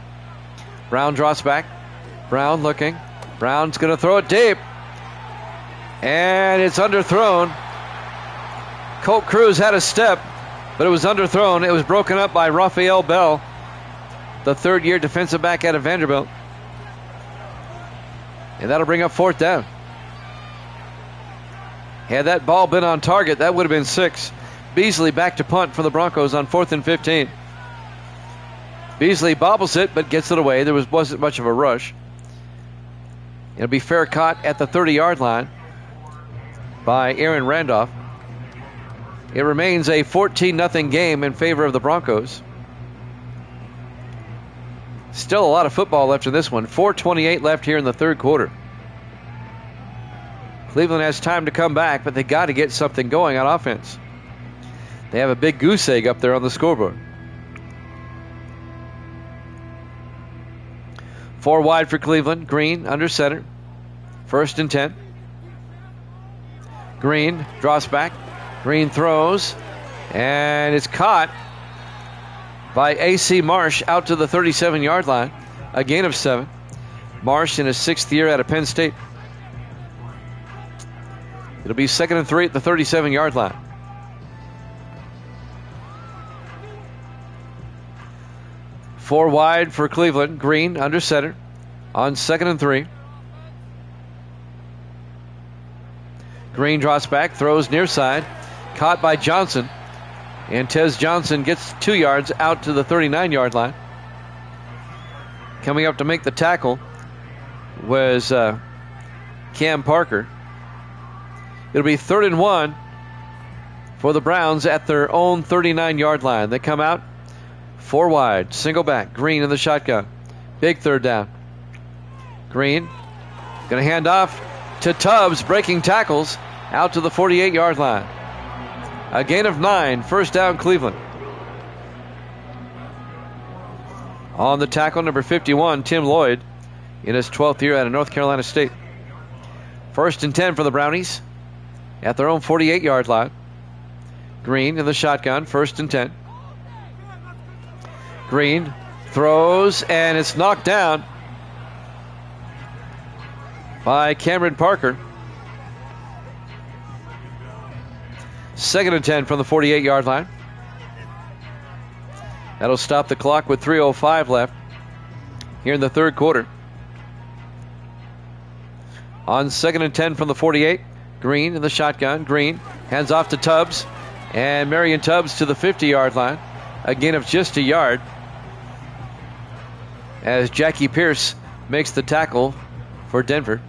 Brown drops back. Brown looking. Brown's going to throw it deep. And it's underthrown. Colt Cruz had a step, but it was underthrown. It was broken up by Raphael Bell, the 3rd-year defensive back out of Vanderbilt. And that'll bring up 4th down. Had that ball been on target, that would have been 6. Beasley back to punt for the Broncos on 4th and 15. Beasley bobbles it, but gets it away. There wasn't much of a rush. It'll be fair caught at the 30-yard line by Aaron Randolph. It remains a 14-0 game in favor of the Broncos. Still a lot of football left in this one. 4:28 left here in the third quarter. Cleveland has time to come back, but they got to get something going on offense. They have a big goose egg up there on the scoreboard. 4 wide for Cleveland. Green under center. 1st and 10. Green draws back. Green throws. And it's caught by A.C. Marsh out to the 37-yard line. A gain of 7. Marsh in his 6th year out of Penn State. It'll be 2nd and 3 at the 37-yard line. Four wide for Cleveland. Green under center on 2nd and 3. Green drops back, throws near side. Caught by Johnson. And Tez Johnson gets 2 yards out to the 39-yard line. Coming up to make the tackle was Cam Parker. It'll be 3rd and 1 for the Browns at their own 39-yard line. They come out 4 wide, single back. Green in the shotgun. Big 3rd down. Green going to hand off to Tubbs, breaking tackles out to the 48-yard line. A gain of 9, 1st down Cleveland. On the tackle, number 51, Tim Lloyd, in his 12th year out of North Carolina State. 1st and 10 for the Brownies at their own 48-yard line. Green in the shotgun, 1st and 10. Green throws, and it's knocked down by Cameron Parker. 2nd and 10 from the 48-yard line. That'll stop the clock with 3:05 left here in the third quarter. On 2nd and 10 from the 48, Green in the shotgun. Green hands off to Tubbs, and Marion Tubbs to the 50-yard line. A gain of just a yard as Jackie Pierce makes the tackle for Denver.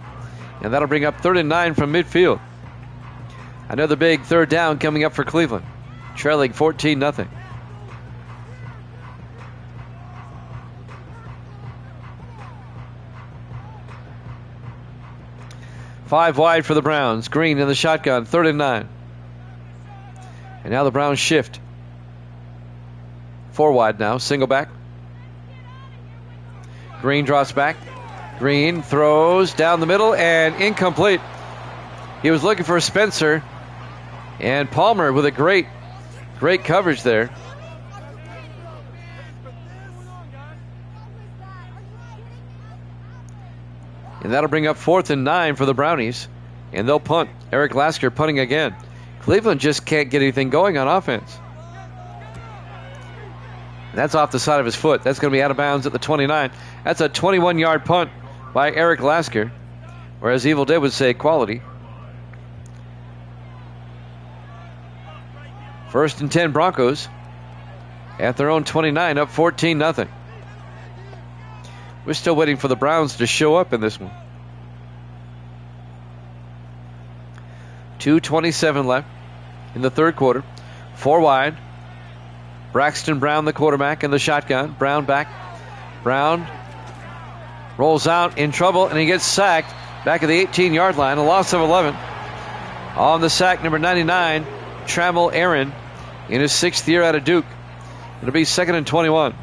And that'll bring up 3rd and 9 from midfield. Another big 3rd down coming up for Cleveland, trailing 14-0. 5 wide for the Browns. Green in the shotgun, 3rd and 9. And now the Browns shift. 4 wide now, single back. Green drops back. Green throws down the middle and incomplete. He was looking for Spencer. And Palmer with a great coverage there. And that'll bring up 4th and 9 for the Brownies. And they'll punt. Eric Lasker punting again. Cleveland just can't get anything going on offense. That's off the side of his foot. That's going to be out of bounds at the 29. That's a 21-yard punt by Eric Lasker. Or as Evil Dead would say, quality. 1st and 10 Broncos. At their own 29, up 14-0. We're still waiting for the Browns to show up in this one. 2:27 left in the 3rd quarter. 4 wide. Braxton Brown, the quarterback, in the shotgun. Brown back. Brown rolls out in trouble, and he gets sacked back at the 18-yard line. A loss of 11. On the sack, number 99, Trammell Aaron, in his 6th year out of Duke. It'll be 2nd and 21.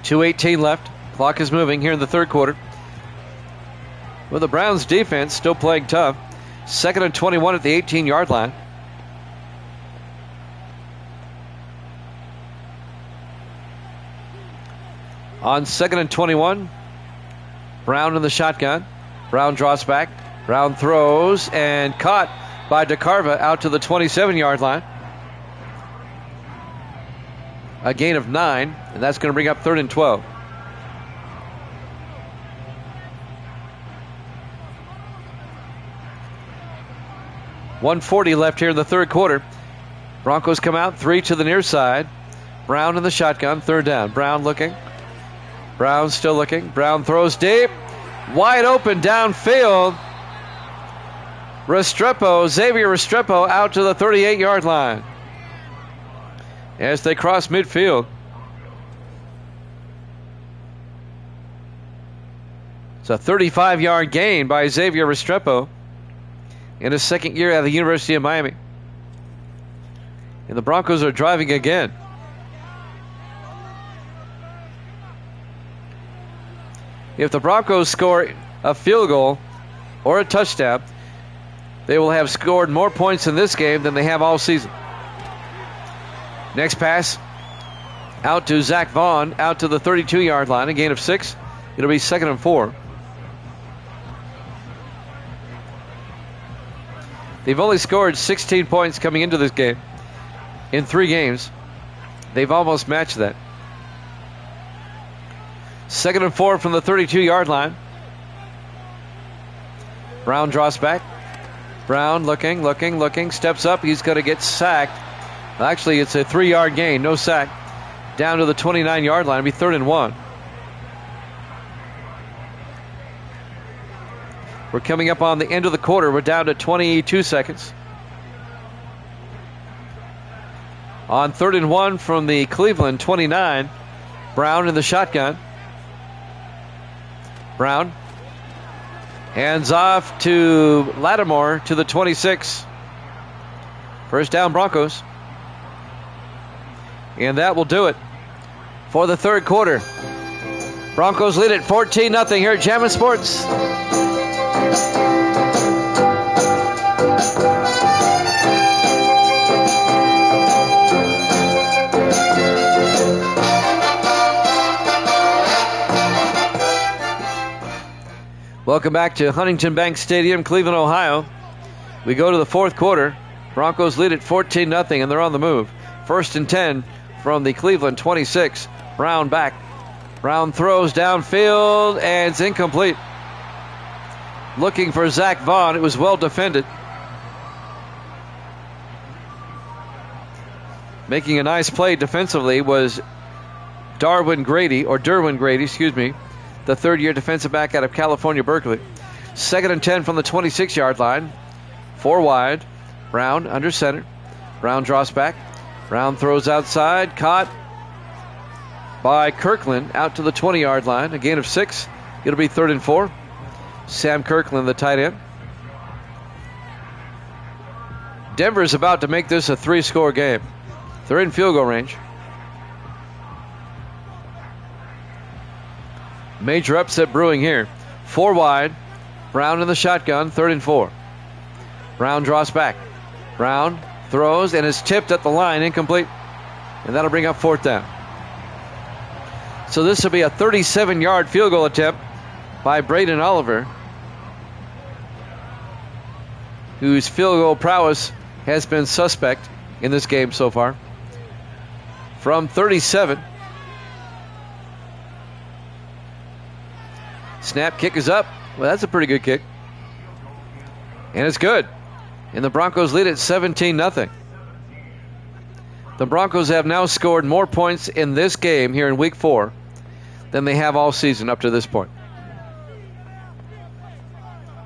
.218 left. Clock is moving here in the 3rd quarter. Well, the Browns defense still playing tough. 2nd and 21 at the 18-yard line. On 2nd and 21, Brown in the shotgun. Brown draws back. Brown throws and caught by DeCarva out to the 27-yard line. A gain of 9, and that's going to bring up 3rd and 12. .140 left here in the 3rd quarter. Broncos come out, 3 to the near side. Brown in the shotgun, 3rd down. Brown looking. Brown still looking. Brown throws deep. Wide open downfield. Xavier Restrepo out to the 38-yard line. As they cross midfield. It's a 35-yard gain by Xavier Restrepo in his 2nd year at the University of Miami. And the Broncos are driving again. If the Broncos score a field goal or a touchdown, they will have scored more points in this game than they have all season. Next pass out to Zach Vaughn, out to the 32-yard line, a gain of 6. It'll be 2nd and 4. They've only scored 16 points coming into this game in 3 games. They've almost matched that. 2nd and 4 from the 32-yard line. Brown draws back. Brown looking, steps up. He's going to get sacked. Actually, it's a 3-yard gain, no sack. Down to the 29-yard line. It'll be 3rd and 1. We're coming up on the end of the quarter. We're down to 22 seconds. On 3rd and 1 from the Cleveland 29. Brown in the shotgun. Brown hands off to Lattimore to the 26. 1st down Broncos. And that will do it for the 3rd quarter. Broncos lead at 14-0 here at Jammin' Sports. Welcome back to Huntington Bank Stadium, Cleveland, Ohio. We go to the 4th quarter. Broncos lead at 14-0, and they're on the move. 1st and 10 from the Cleveland 26. Brown back. Brown throws downfield, and it's incomplete. Looking for Zach Vaughn. It was well defended. Making a nice play defensively was Derwin Grady, the 3rd-year defensive back out of California, Berkeley. 2nd and 10 from the 26-yard line. 4 wide. Brown under center. Brown draws back. Brown throws outside. Caught by Kirkland out to the 20-yard line. A gain of 6. It'll be 3rd and 4. Sam Kirkland, the tight end. Denver's about to make this a 3-score game. They're in field goal range. Major upset brewing here. 4 wide. Brown in the shotgun. 3rd and 4. Brown draws back. Brown throws and is tipped at the line. Incomplete. And that'll bring up 4th down. So this will be a 37-yard field goal attempt by Braden Oliver, whose field goal prowess has been suspect in this game so far. From 37. Snap, kick is up. Well, that's a pretty good kick. And it's good. And the Broncos lead at 17-0. The Broncos have now scored more points in this game here in Week 4 than they have all season up to this point.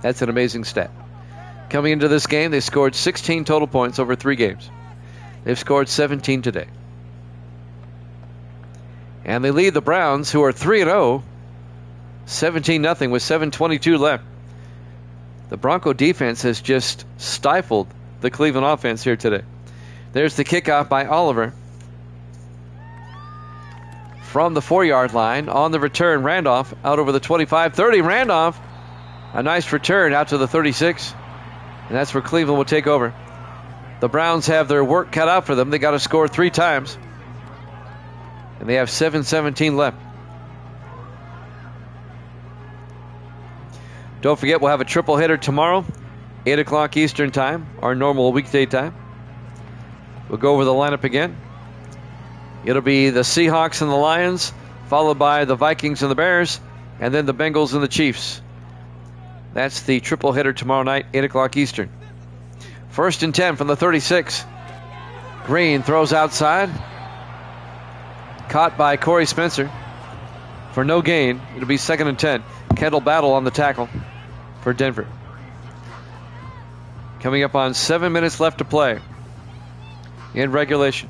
That's an amazing stat. Coming into this game, they scored 16 total points over 3 games. They've scored 17 today. And they lead the Browns, who are 3-0, 17-0 with 7:22 left. The Bronco defense has just stifled the Cleveland offense here today. There's the kickoff by Oliver. From the 4-yard line, on the return, Randolph out over the 25-30. Randolph, a nice return out to the 36. And that's where Cleveland will take over. The Browns have their work cut out for them. They got to score 3 times. And they have 7:17 left. Don't forget, we'll have a triple header tomorrow, 8 o'clock Eastern time, our normal weekday time. We'll go over the lineup again. It'll be the Seahawks and the Lions, followed by the Vikings and the Bears, and then the Bengals and the Chiefs. That's the triple header tomorrow night, 8 o'clock Eastern. 1st and 10 from the 36. Green throws outside. Caught by Corey Spencer for no gain. It'll be 2nd and 10. Kendall Battle on the tackle for Denver. Coming up on 7 minutes left to play in regulation.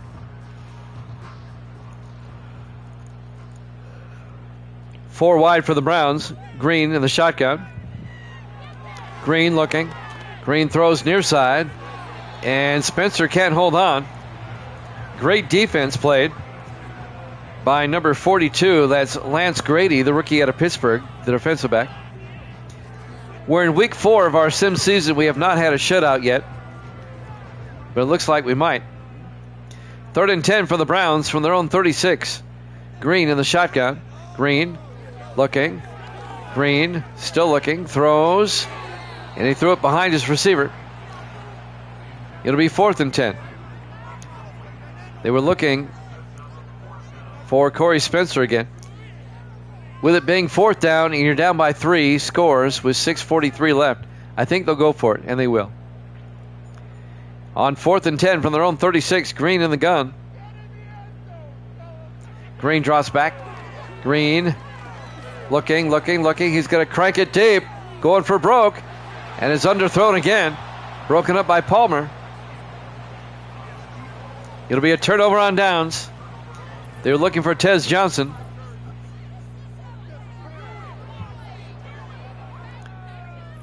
Four wide for the Browns. Green in the shotgun. Green looking. Green throws near side. And Spencer can't hold on. Great defense played by number 42. That's Lance Grady, the rookie out of Pittsburgh, the defensive back. We're in week 4 of our sim season. We have not had a shutout yet, but it looks like we might. 3rd and 10 for the Browns from their own 36. Green in the shotgun. Green looking. Green still looking. Throws. And he threw it behind his receiver. It'll be 4th and 10. They were looking for Corey Spencer again. With it being 4th down and you're down by 3 scores with 6:43 left, I think they'll go for it, and they will. On 4th and 10 from their own 36, Green in the gun. Green drops back. Green looking. He's going to crank it deep. Going for broke. And it's underthrown again. Broken up by Palmer. It'll be a turnover on downs. They're looking for Tez Johnson.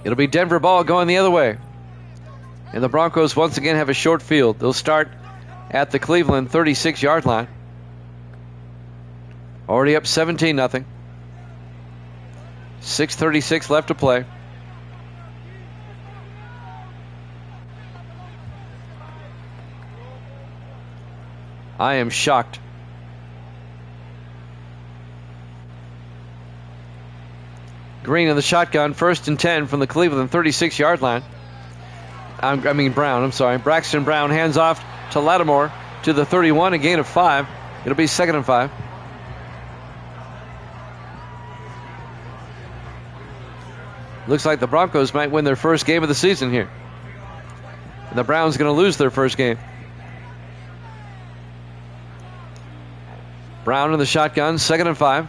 It'll be Denver ball going the other way. And the Broncos once again have a short field. They'll start at the Cleveland 36-yard line. Already up 17-0. 6:36 left to play. I am shocked. Green in the shotgun, 1st and 10 from the Cleveland 36-yard line. Brown, I'm sorry. Braxton Brown hands off to Lattimore to the 31, a gain of 5. It'll be 2nd and 5. Looks like the Broncos might win their first game of the season here. And the Browns going to lose their first game. Brown in the shotgun, 2nd and 5.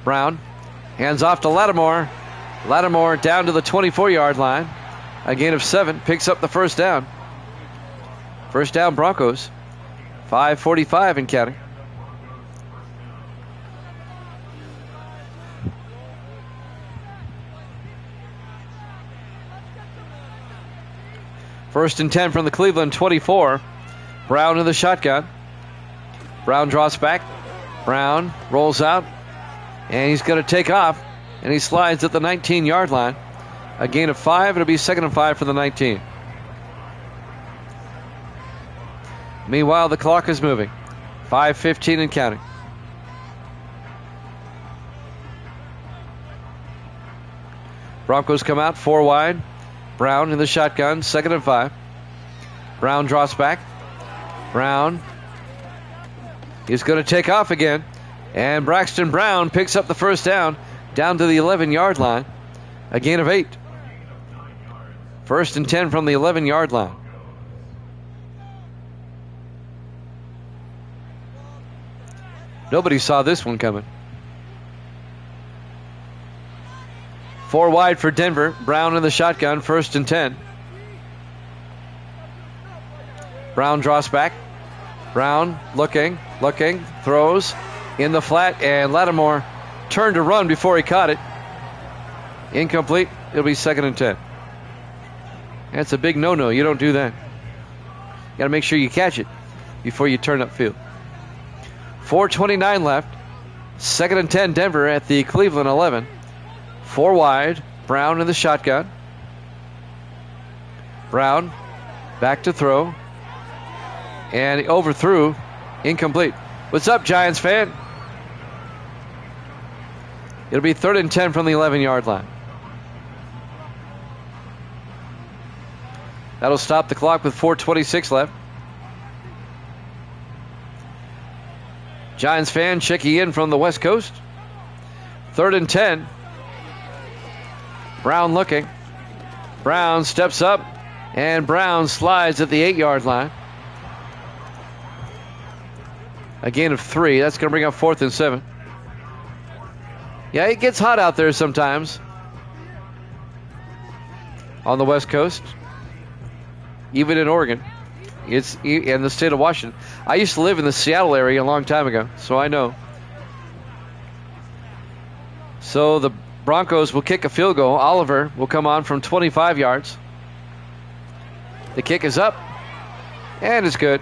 Brown hands off to Lattimore. Lattimore down to the 24-yard line. A gain of 7. Picks up the first down. First down, Broncos. 5:45 and counting. First and 10 from the Cleveland 24. Brown in the shotgun. Brown draws back. Brown rolls out. And he's going to take off. And he slides at the 19-yard line. A gain of 5. It'll be 2nd and 5 for the 19. Meanwhile, the clock is moving. 5:15 and counting. Broncos come out 4 wide. Brown in the shotgun, 2nd and 5. Brown draws back. Brown is going to take off again. And Braxton Brown picks up the first down to the 11-yard line. A gain of 8. First and 10 from the 11-yard line. Nobody saw this one coming. 4 wide for Denver. Brown in the shotgun, 1st and 10. Brown draws back. Brown looking, throws in the flat, and Lattimore turned to run before he caught it. Incomplete. It'll be 2nd and 10. That's a big no-no. You don't do that. You got to make sure you catch it before you turn upfield. 4:29 left. 2nd and 10, Denver at the Cleveland 11. 4 wide. Brown in the shotgun. Brown back to throw. And he overthrew. Incomplete. What's up, Giants fan? It'll be 3rd and 10 from the 11-yard line. That'll stop the clock with 4:26 left. Giants fan checking in from the West Coast. 3rd and 10. Brown looking. Brown steps up, and Brown slides at the 8-yard line. A gain of 3. That's going to bring up 4th and 7. Yeah, it gets hot out there sometimes on the West Coast, even in Oregon. It's in the state of Washington. I used to live in the Seattle area a long time ago, so I know. So the Broncos will kick a field goal. Oliver will come on from 25 yards. The kick is up, and it's good.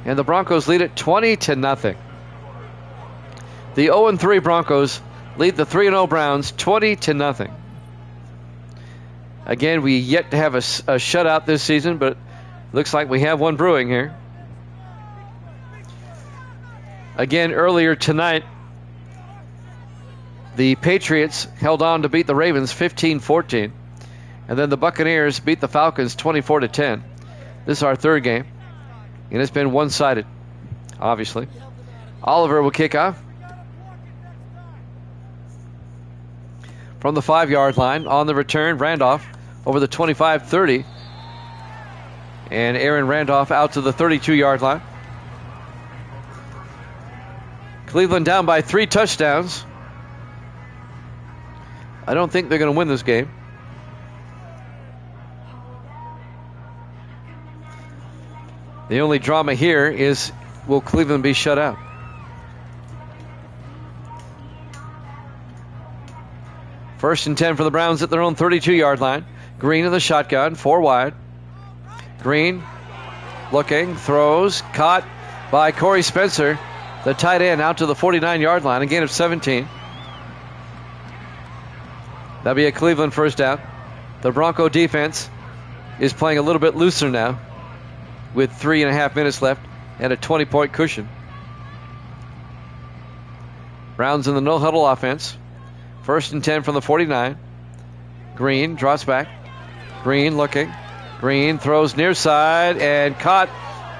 And the Broncos lead it 20-0. The 0-3 Broncos lead the 3-0 Browns 20-0. Again, we yet to have a shutout this season, but looks like we have one brewing here. Again, earlier tonight, the Patriots held on to beat the Ravens 15-14. And then the Buccaneers beat the Falcons 24-10. This is our 3rd game. And it's been one-sided, obviously. Oliver will kick off. From the 5-yard line, on the return, Randolph over the 25-30. And Aaron Randolph out to the 32-yard line. Cleveland down by 3 touchdowns. I don't think they're going to win this game. The only drama here is, will Cleveland be shut out? First and 10 for the Browns at their own 32-yard line. Green in the shotgun, 4 wide. Green looking, throws, caught by Corey Spencer, the tight end, out to the 49-yard line, a gain of 17. That'll be a Cleveland first down. The Bronco defense is playing a little bit looser now with 3.5 minutes left and a 20-point cushion. Browns in the no-huddle offense. First and 10 from the 49. Green drops back. Green looking. Green throws near side and caught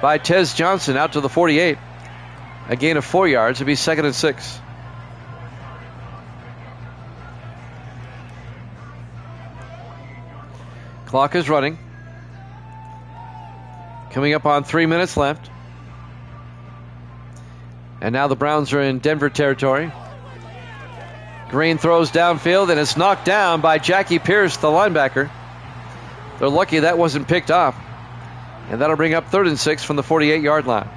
by Tez Johnson out to the 48. A gain of 4 yards. It'll be 2nd and 6. Clock is running. Coming up on 3 minutes left. And now the Browns are in Denver territory. Green throws downfield, and it's knocked down by Jackie Pierce, the linebacker. They're lucky that wasn't picked off. And that'll bring up 3rd and 6 from the 48-yard line.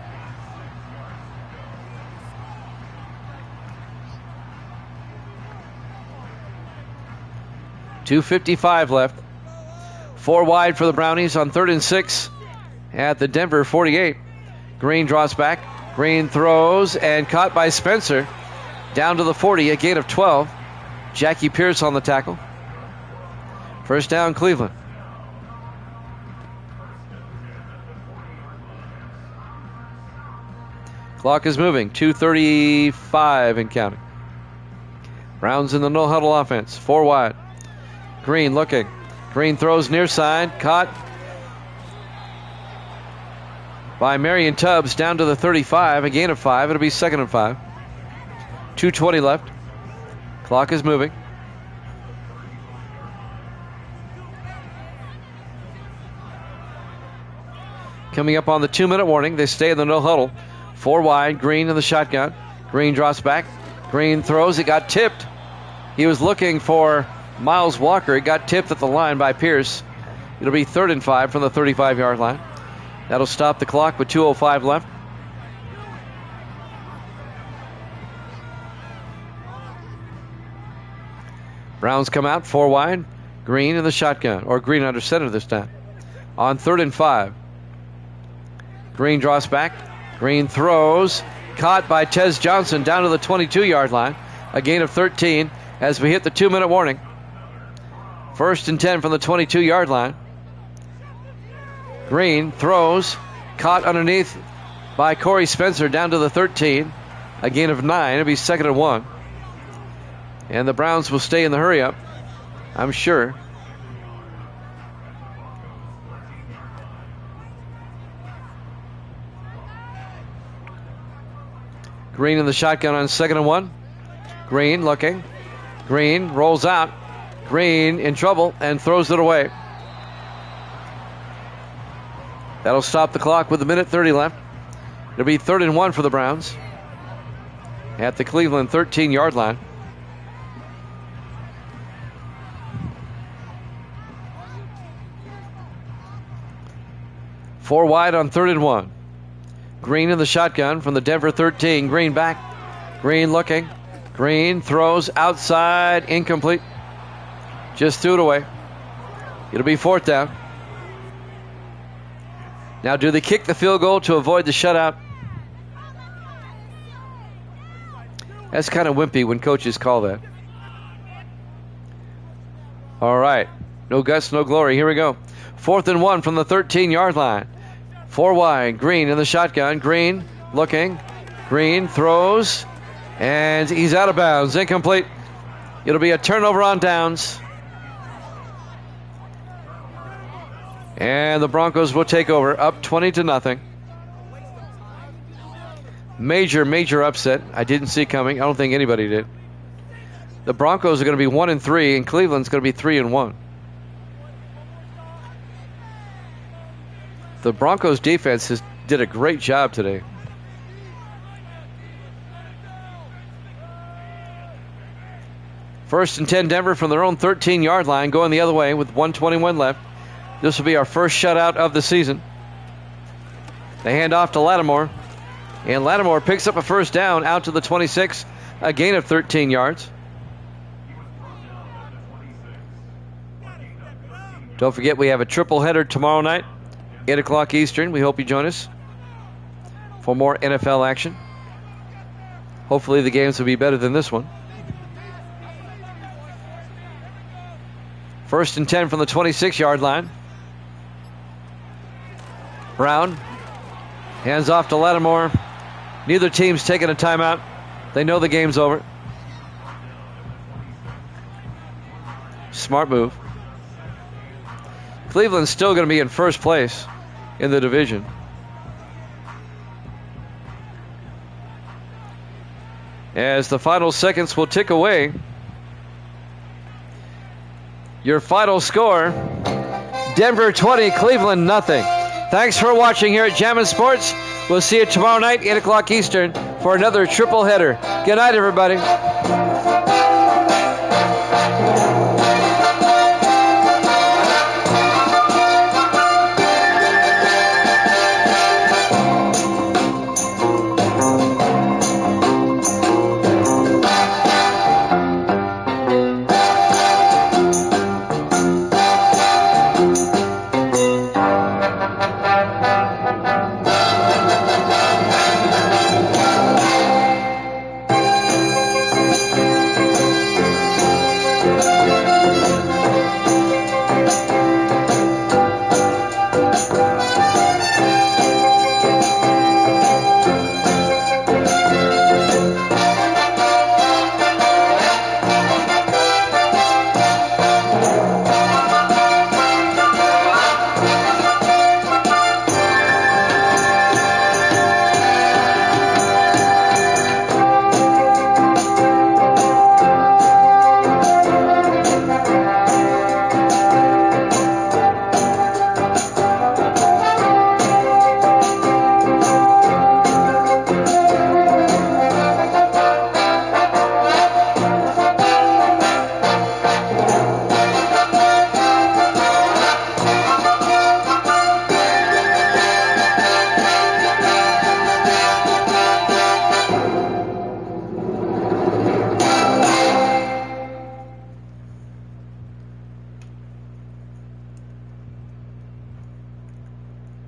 .255 left. 4 wide for the Brownies on 3rd and 6 at the Denver 48. Green draws back. Green throws and caught by Spencer. Down to the 40, a gain of 12. Jackie Pierce on the tackle. First down, Cleveland. Clock is moving. 2:35 and counting. Browns in the no huddle offense. 4 wide. Green looking. Green throws near side. Caught by Marion Tubbs down to the 35. A gain of 5. It'll be 2nd and 5. 2:20 left. Clock is moving. Coming up on the 2-minute warning. They stay in the no huddle. 4 wide. Green in the shotgun. Green drops back. Green throws. It got tipped. He was looking for Miles Walker. It got tipped at the line by Pierce. It'll be 3rd and 5 from the 35-yard line. That'll stop the clock with 2:05 left. Browns come out 4 wide. Green in the shotgun, or Green under center this time. On 3rd and 5. Green draws back. Green throws. Caught by Tez Johnson down to the 22-yard line. A gain of 13 as we hit the 2-minute warning. 1st and 10 from the 22-yard line. Green throws. Caught underneath by Corey Spencer down to the 13. A gain of 9. It'll be 2nd and 1. And the Browns will stay in the hurry up, I'm sure. Green in the shotgun on 2nd and 1. Green looking. Green rolls out. Green in trouble and throws it away. That'll stop the clock with 1:30 left. It'll be 3rd and 1 for the Browns at the Cleveland 13-yard line. Four wide on 3rd and 1. Green in the shotgun from the Denver 13. Green back. Green looking. Green throws outside. Incomplete. Just threw it away. It'll be 4th down. Now, do they kick the field goal to avoid the shutout? That's kind of wimpy when coaches call that. All right. No guts, no glory. Here we go. 4th and 1 from the 13-yard line. 4 wide. Green in the shotgun. Green looking. Green throws. And he's out of bounds. Incomplete. It'll be a turnover on downs. And the Broncos will take over, up 20-0. Major upset. I didn't see coming. I don't think anybody did. The Broncos are going to be 1-3, and Cleveland's going to be 3-1. The Broncos defense did a great job today. First and 10 Denver from their own 13-yard line, going the other way with 1:21 left. This will be our first shutout of the season. They hand off to Lattimore. And Lattimore picks up a first down out to the 26. A gain of 13 yards. Don't forget we have a triple header tomorrow night. 8 o'clock Eastern. We hope you join us for more NFL action. Hopefully the games will be better than this one. First and 10 from the 26-yard line. Brown hands off to Lattimore. Neither team's taking a timeout. They know the game's over. Smart move. Cleveland's still going to be in first place in the division. As the final seconds will tick away. Your final score, Denver 20, Cleveland nothing. Thanks for watching here at Jammin' Sports. We'll see you tomorrow night, 8 o'clock Eastern, for another triple header. Good night, everybody.